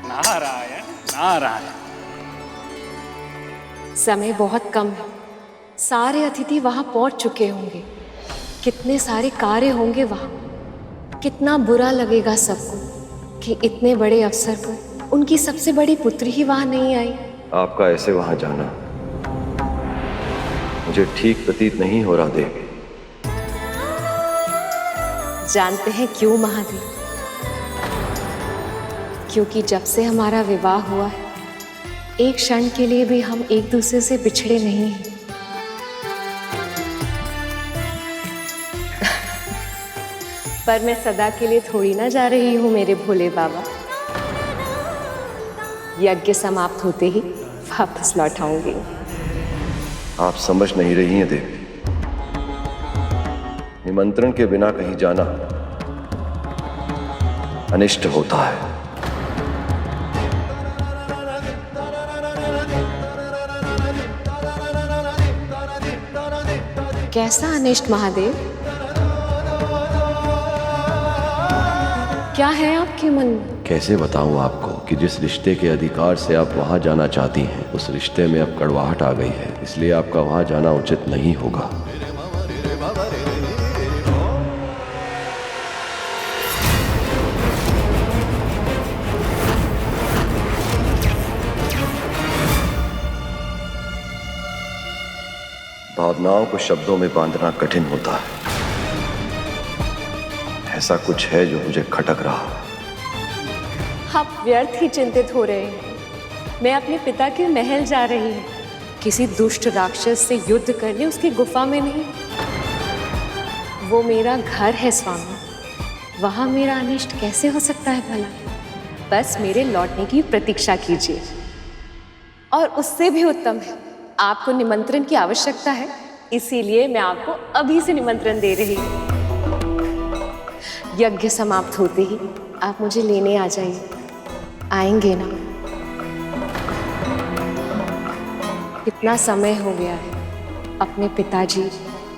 नारायण नारायण। समय बहुत कम है, सारे अतिथि वहां पहुंच चुके होंगे, कितने सारे कार्य होंगे वहां। कितना बुरा लगेगा सबको कि इतने बड़े अवसर पर उनकी सबसे बड़ी पुत्री ही वहां नहीं आई। आपका ऐसे वहां जाना मुझे ठीक प्रतीत नहीं हो रहा देवी। जानते हैं क्यों महादेव? क्योंकि जब से हमारा विवाह हुआ है, एक क्षण के लिए भी हम एक दूसरे से बिछड़े नहीं हैं। पर मैं सदा के लिए थोड़ी ना जा रही हूँ मेरे भोले बाबा। यज्ञ समाप्त होते ही वापस लौट आऊंगी। आप समझ नहीं रही हैं देवी, निमंत्रण के बिना कहीं जाना अनिष्ट होता है। कैसा अनिष्ट महादेव? क्या है आपके मन में? कैसे बताऊं आपको कि जिस रिश्ते के अधिकार से आप वहां जाना चाहती हैं, उस रिश्ते में अब कड़वाहट आ गई है, इसलिए आपका वहां जाना उचित नहीं होगा। भावनाओं को शब्दों में बांधना कठिन होता है। ऐसा कुछ है जो मुझे खटक रहा है। आप व्यर्थ ही चिंतित हो रहे हैं। मैं अपने पिता के महल जा रही हूँ, किसी दुष्ट राक्षस से युद्ध करने उसकी गुफा में नहीं। वो मेरा घर है स्वामी, वहाँ मेरा अनिष्ट कैसे हो सकता है भला? बस मेरे लौटने की प्रतीक्षा कीजिए। और उससे भी उत्तम है, आपको निमंत्रण की आवश्यकता है, इसीलिए मैं आपको अभी से निमंत्रण दे रही हूँ। यज्ञ समाप्त होते ही आप मुझे लेने आ जाइए। आएंगे ना? कितना समय हो गया है, अपने पिताजी,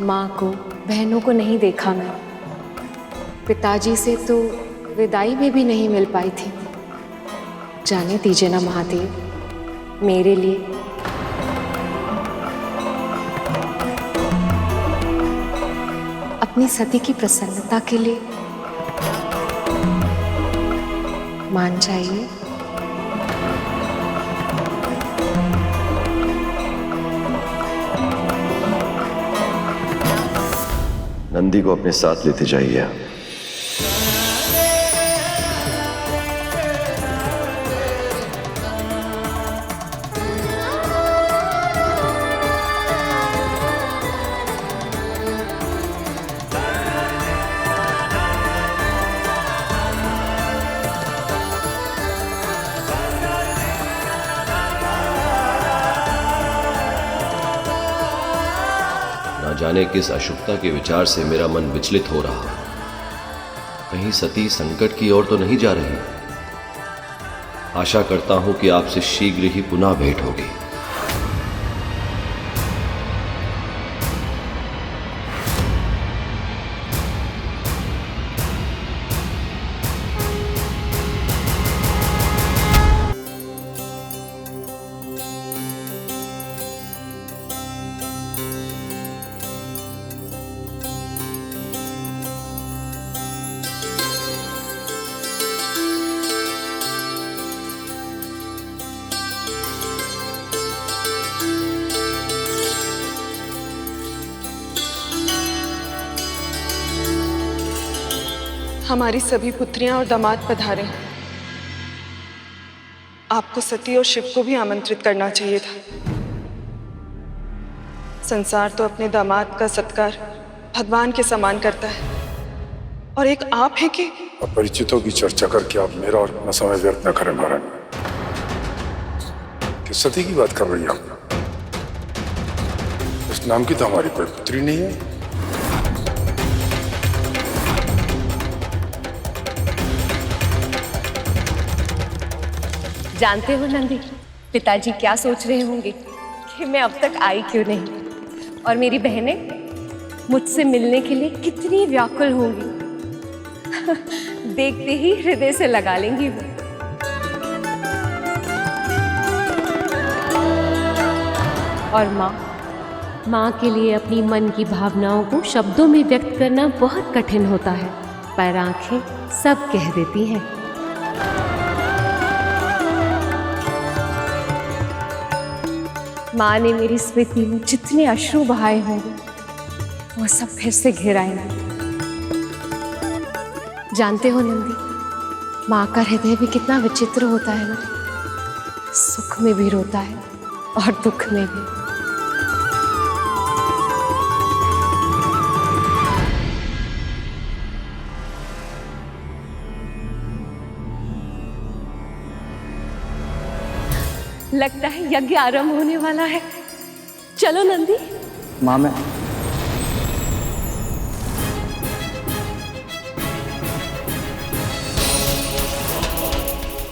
माँ को, बहनों को नहीं देखा मैं। पिताजी से तो विदाई में भी नहीं मिल पाई थी। जाने दीजिए ना महादेव, मेरे लिए अपनी सती की प्रसन्नता के लिए मान जाइए। नंदी को अपने साथ लेते जाइए। जाने किस अशुभता के विचार से मेरा मन विचलित हो रहा। कहीं सती संकट की ओर तो नहीं जा रही। आशा करता हूं कि आपसे शीघ्र ही पुनः भेंट होगी। हमारी सभी पुत्रियां और दामाद पधारे हैं। आपको सती और शिव को भी आमंत्रित करना चाहिए था। संसार तो अपने दामाद का सत्कार भगवान के समान करता है, और एक आप हैं कि अपरिचितों की चर्चा करके आप मेरा और अपना समय व्यर्थ न करें महाराज। किस सती की बात कर रही हैं आप? इस नाम की तो हमारी कोई पुत्री नहीं है। जानते हो नंदी, पिताजी क्या सोच रहे होंगे कि मैं अब तक आई क्यों नहीं, और मेरी बहनें मुझसे मिलने के लिए कितनी व्याकुल होंगी। देखते ही हृदय से लगा लेंगी वो। और माँ के लिए अपनी मन की भावनाओं को शब्दों में व्यक्त करना बहुत कठिन होता है, पर आंखें सब कह देती हैं। माँ ने मेरी स्मृति में जितने अश्रु बहाए होंगे वो सब फिर से घिर आएंगे। जानते हो नंदी, माँ का हृदय भी कितना विचित्र होता है ना, सुख में भी रोता है और दुख में भी। लगता है यज्ञ आरंभ होने वाला है। चलो नंदी। माँ मैं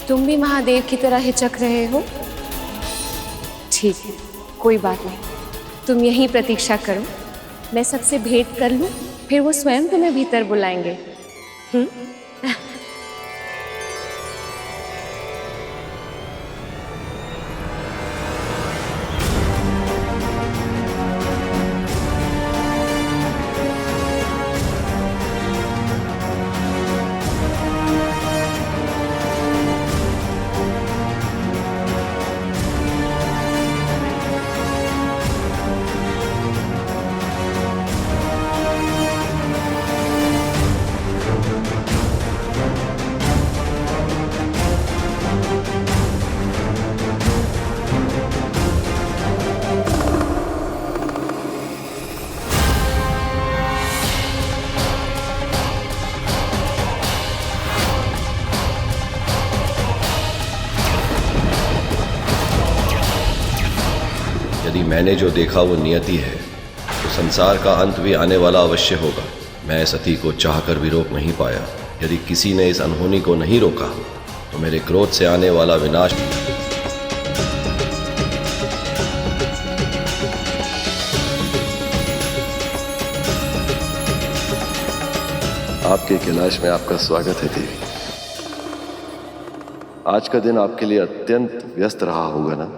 तुम भी महादेव की तरह हिचक रहे हो? ठीक है, कोई बात नहीं, तुम यहीं प्रतीक्षा करो, मैं सबसे भेंट कर लूं, फिर वो स्वयं तुम्हें भीतर बुलाएंगे। यदि मैंने जो देखा वो नियति है तो संसार का अंत भी आने वाला अवश्य होगा। मैं सती को चाहकर भी रोक नहीं पाया। यदि किसी ने इस अनहोनी को नहीं रोका तो मेरे क्रोध से आने वाला विनाश आपके कैलाश में आपका स्वागत है देवी। आज का दिन आपके लिए अत्यंत व्यस्त रहा होगा ना?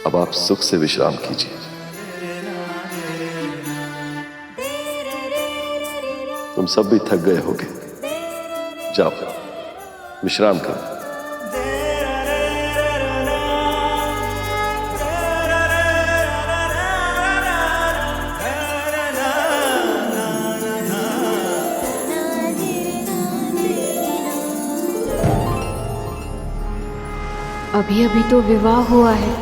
अब आप सुख से विश्राम कीजिए। तुम सब भी थक गए होगे, जाओ विश्राम करो। अभी अभी तो विवाह हुआ है,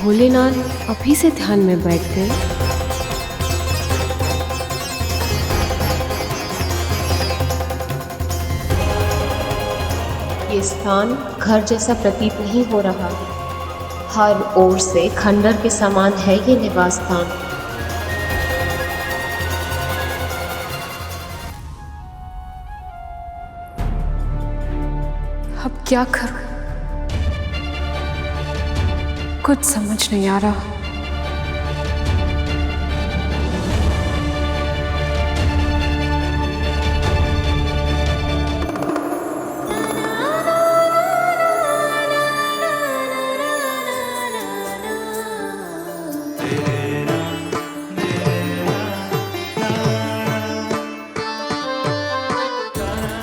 भोलेनाथ अभी से ध्यान में बैठ गए। ये स्थान घर जैसा प्रतीत नहीं हो रहा। हर ओर से खंडर के समान है ये निवास स्थान। अब क्या करूं? कुछ समझ नहीं आ रहा।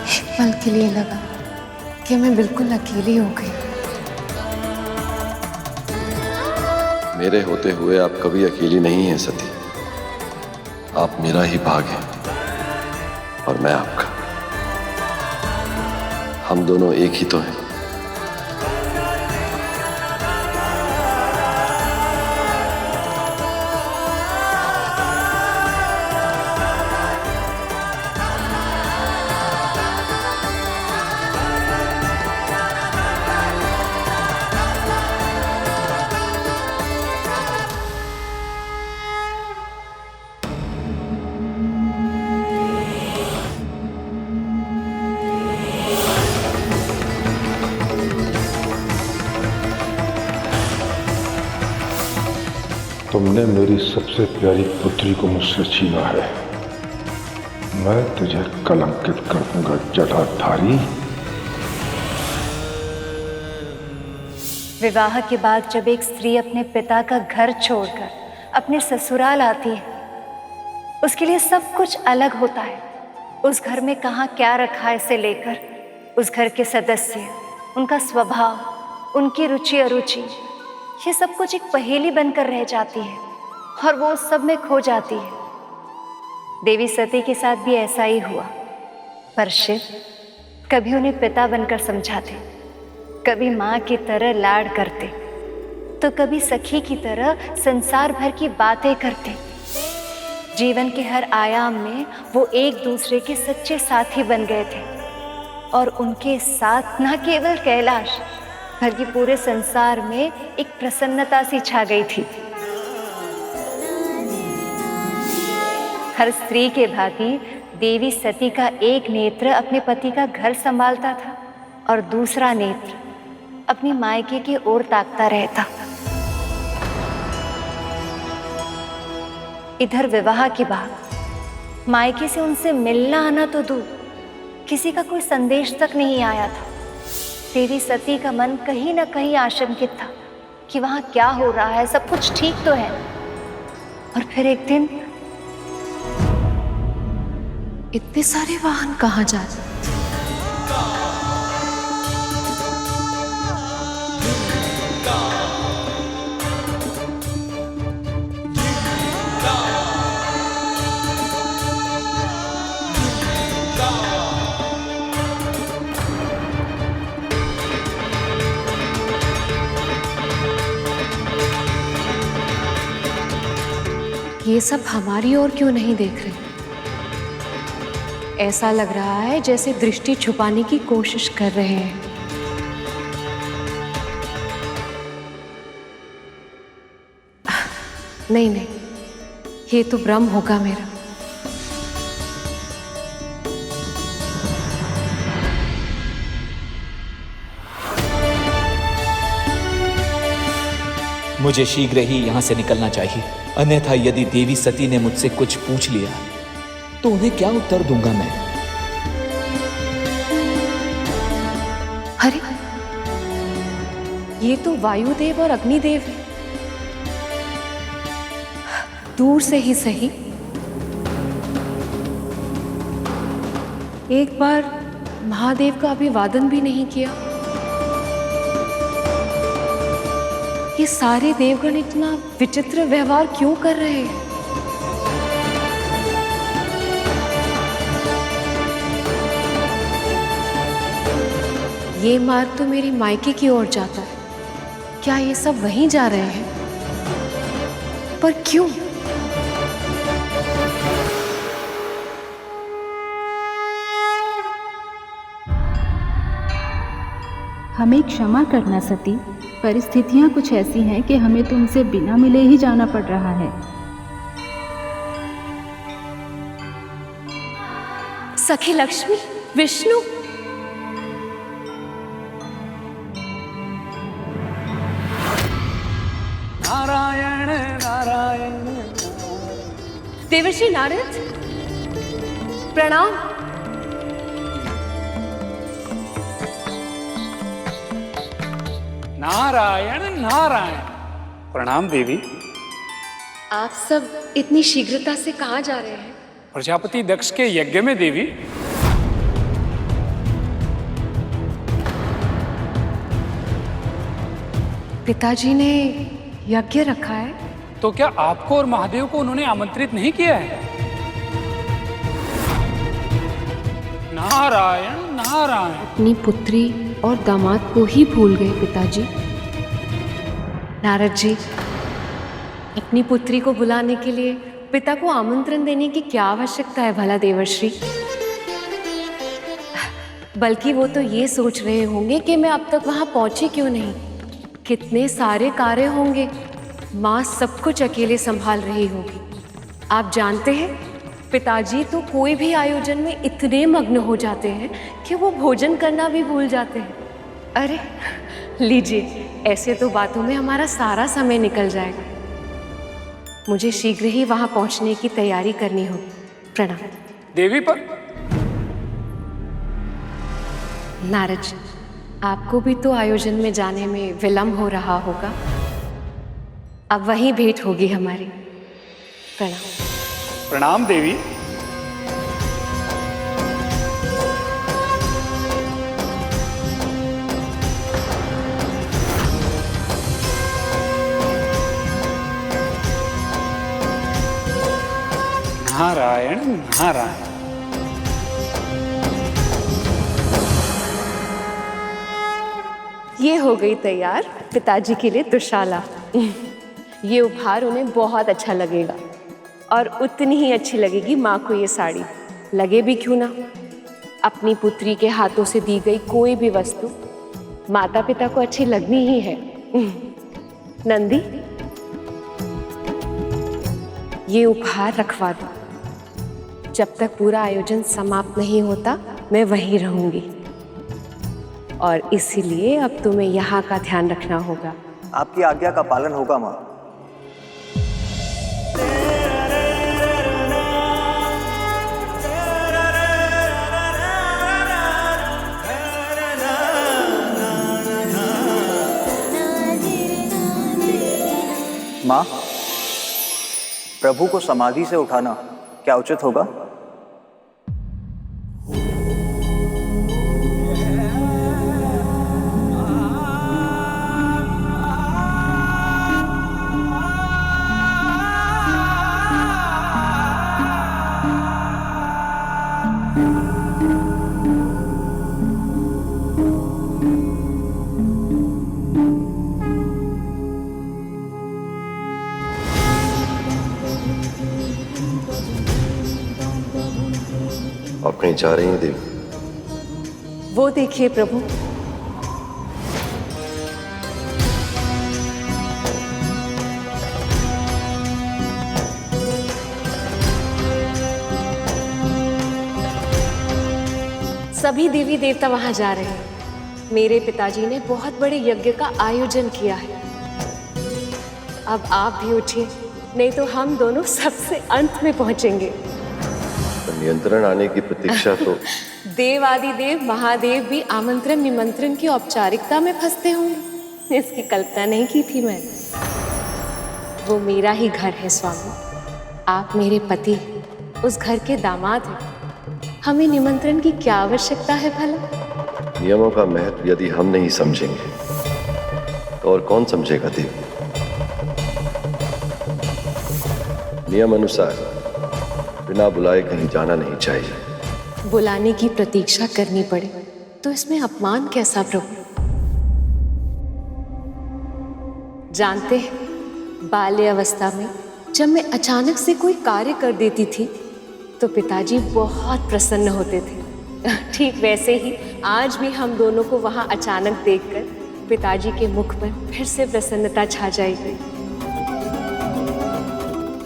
एक पल के लिए लगा कि मैं बिल्कुल अकेली हो गई। मेरे होते हुए आप कभी अकेली नहीं हैं सती। आप मेरा ही भाग हैं और मैं आपका। हम दोनों एक ही तो हैं। तुमने मेरी सबसे प्यारी पुत्री को मुझसे छीना है। मैं तुझे कलंकित कर दूंगा जटाधारी। विवाह के बाद जब एक स्त्री अपने पिता का घर छोड़कर अपने ससुराल आती है, उसके लिए सब कुछ अलग होता है। उस घर में कहाँ क्या रखा है से लेकर उस घर के सदस्य, उनका स्वभाव, उनकी रुचि अरुचि, ये सब कुछ एक पहेली बनकर रह जाती है और वो उस सब में खो जाती है। देवी सती के साथ भी ऐसा ही हुआ, पर शिव कभी उन्हें पिता बनकर समझाते, कभी माँ की तरह लाड करते, तो कभी सखी की तरह संसार भर की बातें करते। जीवन के हर आयाम में वो एक दूसरे के सच्चे साथी बन गए थे और उनके साथ न केवल कैलाश बल्कि पूरे संसार में एक प्रसन्नता सी छा गई थी। हर स्त्री के भांति देवी सती का एक नेत्र अपने पति का घर संभालता था और दूसरा नेत्र अपनी मायके की ओर ताकता रहता। इधर विवाह की बात, मायके से उनसे मिलना आना तो दूर, किसी का कोई संदेश तक नहीं आया था। देवी सती का मन कहीं ना कहीं आशंकित था कि वहां क्या हो रहा है, सब कुछ ठीक तो है। और फिर एक दिन इतने सारे वाहन कहाँ जा रहे? ये सब हमारी ओर क्यों नहीं देख रहे? ऐसा लग रहा है जैसे दृष्टि छुपाने की कोशिश कर रहे हैं। नहीं नहीं, ये तो भ्रम होगा मेरा। मुझे शीघ्र ही यहाँ से निकलना चाहिए, अन्यथा यदि देवी सती ने मुझसे कुछ पूछ लिया तो उन्हें क्या उत्तर दूंगा मैं? अरे, ये तो वायुदेव और अग्निदेव है। दूर से ही सही, एक बार महादेव का अभिवादन भी नहीं किया। ये सारे देवगण इतना विचित्र व्यवहार क्यों कर रहे हैं? ये मार्ग तो मेरी मायके की ओर जाता है। क्या ये सब वहीं जा रहे हैं? पर क्यों? हमें क्षमा करना सती, परिस्थितियां कुछ ऐसी हैं कि हमें तुमसे बिना मिले ही जाना पड़ रहा है। सखी लक्ष्मी, विष्णु, नारायण नारायण। देवर्षि नारद, प्रणाम। नारायण नारायण। प्रणाम देवी। आप सब इतनी शीघ्रता से कहाँ जा रहे हैं? प्रजापति दक्ष के यज्ञ में देवी। पिताजी ने यज्ञ रखा है? तो क्या आपको और महादेव को उन्होंने आमंत्रित नहीं किया है? नारायण नारायण। अपनी पुत्री और दामाद को ही भूल गए पिताजी। नारद जी, अपनी पुत्री को बुलाने के लिए पिता को आमंत्रण देने की क्या आवश्यकता है भला देवर्षि? बल्कि वो तो ये सोच रहे होंगे कि मैं अब तक वहां पहुंची क्यों नहीं। कितने सारे कार्य होंगे, माँ सब कुछ अकेले संभाल रही होगी। आप जानते हैं, पिताजी तो कोई भी आयोजन में इतने मग्न हो जाते हैं कि वो भोजन करना भी भूल जाते हैं। अरे लीजिए, ऐसे तो बातों में हमारा सारा समय निकल जाएगा। मुझे शीघ्र ही वहां पहुंचने की तैयारी करनी होगी। प्रणाम। देवी पर नारद जी, आपको भी तो आयोजन में जाने में विलंब हो रहा होगा। अब वहीं भेंट होगी हमारी। प्रणाम। प्रणाम देवी। नारायण नारायण। ये हो गई तैयार पिताजी के लिए दुशाला। ये उपहार उन्हें बहुत अच्छा लगेगा और उतनी ही अच्छी लगेगी माँ को ये साड़ी। लगे भी क्यों ना, अपनी पुत्री के हाथों से दी गई कोई भी वस्तु माता पिता को अच्छी लगनी ही है। नंदी, ये उपहार रखवा दो। जब तक पूरा आयोजन समाप्त नहीं होता मैं वहीं रहूंगी, और इसीलिए अब तुम्हें यहाँ का ध्यान रखना होगा। आपकी आज्ञा का पालन होगा माँ। माँ, प्रभु को समाधि से उठाना क्या उचित होगा? आप कहीं जा रही हैं देवी? वो देखिए प्रभु। सभी देवी देवता वहां जा रहे हैं। मेरे पिताजी ने बहुत बड़े यज्ञ का आयोजन किया है। अब आप भी उठिए, नहीं तो हम दोनों सबसे अंत में पहुंचेंगे। नियंत्रण आने की प्रतीक्षा तो देव आदि देव महादेव भी आमंत्रण निमंत्रण की औपचारिकता में फंसते होंगे, इसकी कल्पना नहीं की थी मैंने। वो मेरा ही घर है स्वामी, आप मेरे पति, उस घर के दामाद हैं। हमें निमंत्रण की क्या आवश्यकता है भला? नियमों का महत्व यदि हम नहीं समझेंगे तो और कौन समझेगा देवी? नियम अनुसार बिना बुलाए कहीं जाना नहीं चाहिए। बुलाने की प्रतीक्षा करनी पड़े तो इसमें अपमान कैसा प्रभु? जानते हैं, बाल्य अवस्था में जब मैं अचानक से कोई कार्य कर देती थी तो पिताजी बहुत प्रसन्न होते थे। ठीक वैसे ही आज भी हम दोनों को वहां अचानक देखकर पिताजी के मुख पर फिर से प्रसन्नता छा जाएगी।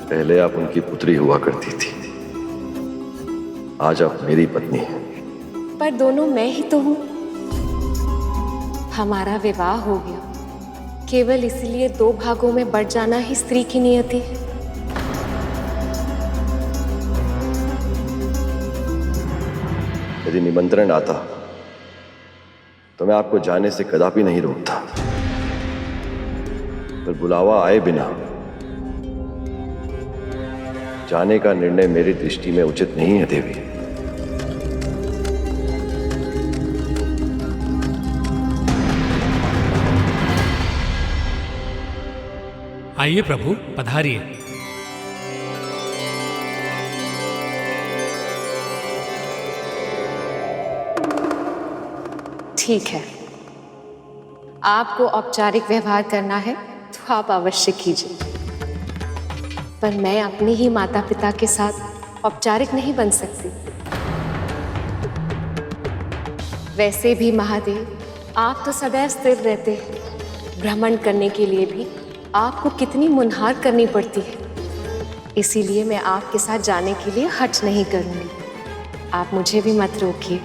पहले आप उनकी पुत्री हुआ करती थी, आज आप मेरी पत्नी हैं। पर दोनों मैं ही तो हूं। हमारा विवाह हो गया, केवल इसलिए दो भागों में बढ़ जाना ही स्त्री की नियति है। यदि निमंत्रण आता तो मैं आपको जाने से कदापि नहीं रोकता, पर बुलावा आए बिना जाने का निर्णय मेरी दृष्टि में उचित नहीं है देवी। आइए प्रभु, पधारिए। ठीक है, आपको औपचारिक व्यवहार करना है तो आप अवश्य कीजिए, पर मैं अपने ही माता पिता के साथ औपचारिक नहीं बन सकती। वैसे भी महादेव, आप तो सदैव स्थिर रहते हैं। भ्रमण करने के लिए भी आपको कितनी मुनहार करनी पड़ती है, इसीलिए मैं आपके साथ जाने के लिए हठ नहीं करूंगी। आप मुझे भी मत रोकिए।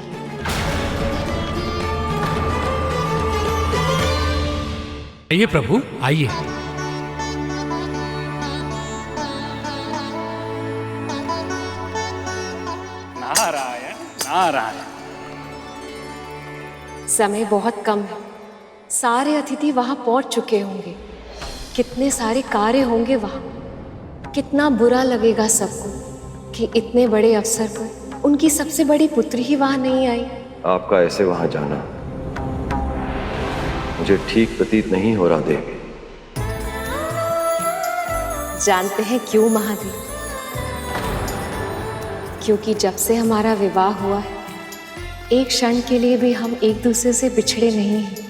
आइए प्रभु, आइए। आ रहा है। समय बहुत कम है, सारे अतिथि वहां पहुंच चुके होंगे, कितने सारे कार्य होंगे वहां। कितना बुरा लगेगा सबको कि इतने बड़े अवसर पर उनकी सबसे बड़ी पुत्री ही वहां नहीं आई। आपका ऐसे वहां जाना मुझे ठीक प्रतीत नहीं हो रहा देवी। जानते हैं क्यों महादेव? क्योंकि जब से हमारा विवाह हुआ है, एक क्षण के लिए भी हम एक दूसरे से बिछड़े नहीं हैं।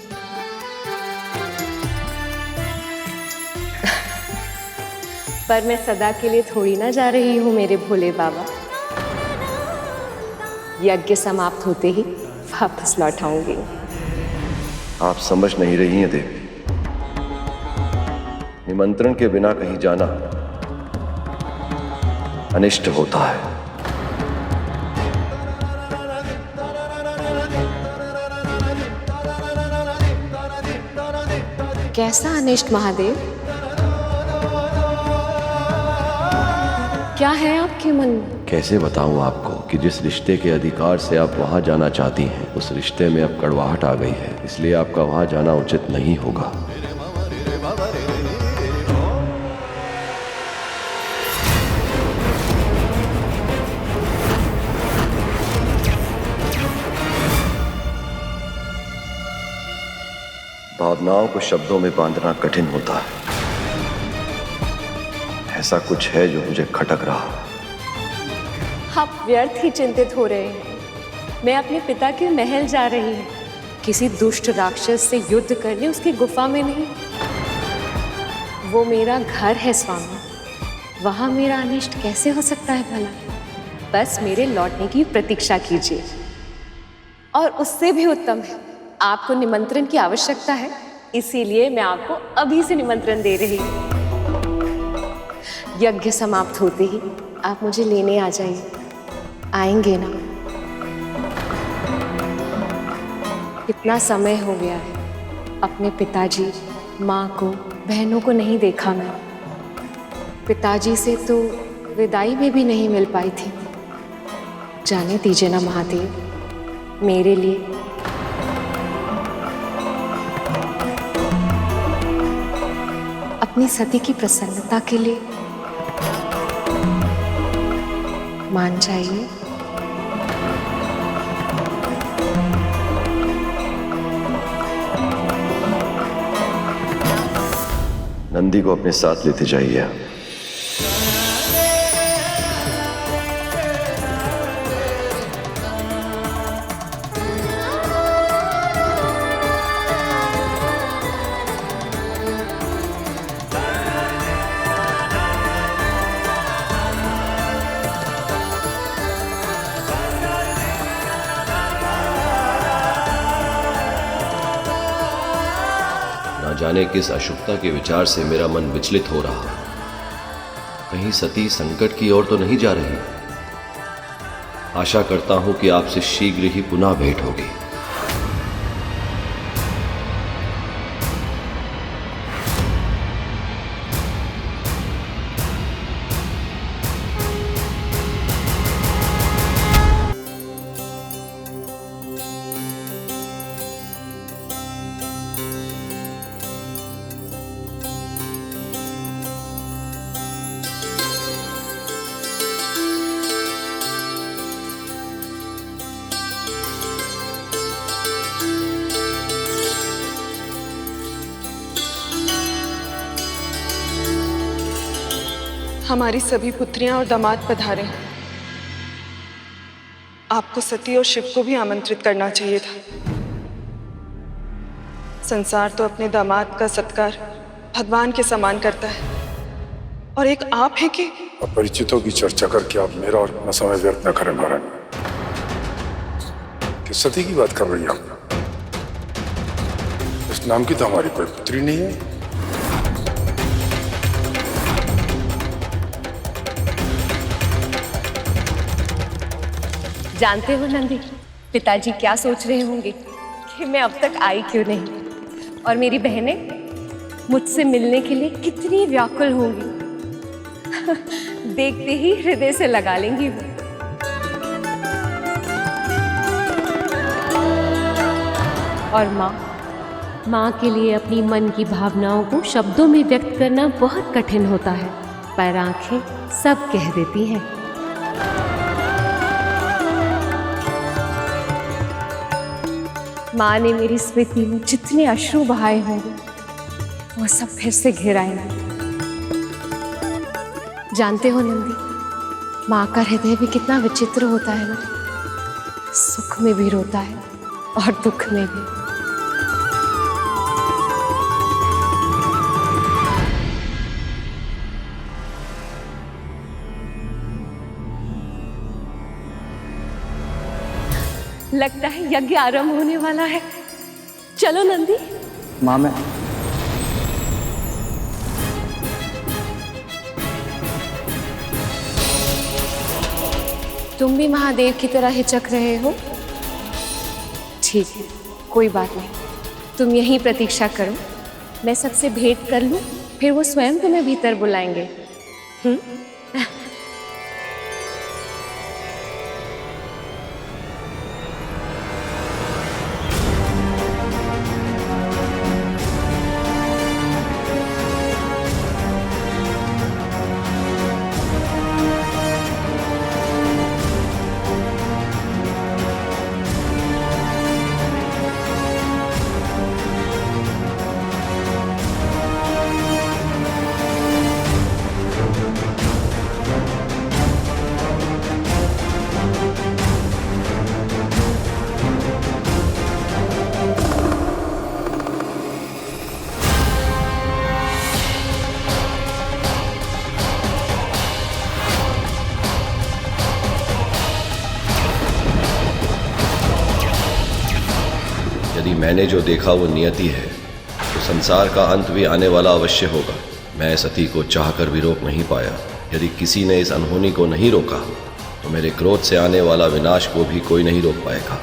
पर मैं सदा के लिए थोड़ी ना जा रही हूँ मेरे भोले बाबा। यज्ञ समाप्त होते ही वापस लौट आऊंगी। आप समझ नहीं रही हैं देवी, निमंत्रण के बिना कहीं जाना अनिष्ट होता है। कैसा अनिष्ट महादेव? क्या है आपके मन में? कैसे बताऊं आपको कि जिस रिश्ते के अधिकार से आप वहां जाना चाहती हैं, उस रिश्ते में अब कड़वाहट आ गई है, इसलिए आपका वहां जाना उचित नहीं होगा। भावनाओं को शब्दों में बांधना कठिन होता है। ऐसा कुछ है जो मुझे खटक रहा। आप व्यर्थ ही चिंतित हो रहे हैं। मैं अपने पिता के महल जा रही हूँ, किसी दुष्ट राक्षस से युद्ध करने उसकी गुफा में नहीं। वो मेरा घर है स्वामी, वहां मेरा अनिष्ट कैसे हो सकता है भला? बस मेरे लौटने की प्रतीक्षा कीजिए। और उससे भी उत्तम है, आपको निमंत्रण की आवश्यकता है, इसीलिए मैं आपको अभी से निमंत्रण दे रही हूँ। यज्ञ समाप्त होते ही आप मुझे लेने आ जाइए। आएंगे ना? कितना समय हो गया है, अपने पिताजी, माँ को, बहनों को नहीं देखा मैं। पिताजी से तो विदाई में भी नहीं मिल पाई थी। जाने दीजिए ना महादेव, मेरे लिए अपनी सती की प्रसन्नता के लिए मान जाइए। नंदी को अपने साथ लेते जाइए। जाने किस अशुभता के विचार से मेरा मन विचलित हो रहा। कहीं सती संकट की ओर तो नहीं जा रही? आशा करता हूं कि आपसे शीघ्र ही पुनः भेंट होगी। हमारी सभी पुत्रियां और दामाद पधारे हैं। आपको सती और शिव को भी आमंत्रित करना चाहिए था। संसार तो अपने दामाद का सत्कार भगवान के समान करता है, और एक आप हैं कि अपरिचितों की चर्चा करके आप मेरा और अपना समय व्यर्थ न करें नारायण। किस सती की बात कर रही हैं आप? इस नाम की तो हमारी कोई पुत्री नहीं है। जानते हो नंदी, पिताजी क्या सोच रहे होंगे कि मैं अब तक आई क्यों नहीं, और मेरी बहनें मुझसे मिलने के लिए कितनी व्याकुल होंगी। देखते ही हृदय से लगा लेंगी वो। और माँ के लिए अपनी मन की भावनाओं को शब्दों में व्यक्त करना बहुत कठिन होता है, पर आंखें सब कह देती हैं। माँ ने मेरी स्मृति में जितने अश्रु बहाए होंगे वो सब फिर से घिर आएंगे। जानते हो नंदी, माँ का हृदय भी कितना विचित्र होता है ना, सुख में भी रोता है और दुख में भी। लगता है यज्ञ आरंभ होने वाला है। चलो नंदी। माँ मैं तुम भी महादेव की तरह हिचक रहे हो? ठीक है, कोई बात नहीं, तुम यहीं प्रतीक्षा करो, मैं सबसे भेंट कर लूं, फिर वो स्वयं तुम्हें भीतर बुलाएंगे। यदि मैंने जो देखा वो नियति है तो संसार का अंत भी आने वाला अवश्य होगा। मैं सती को चाहकर भी रोक नहीं पाया। यदि किसी ने इस अनहोनी को नहीं रोका तो मेरे क्रोध से आने वाला विनाश को भी कोई नहीं रोक पाएगा।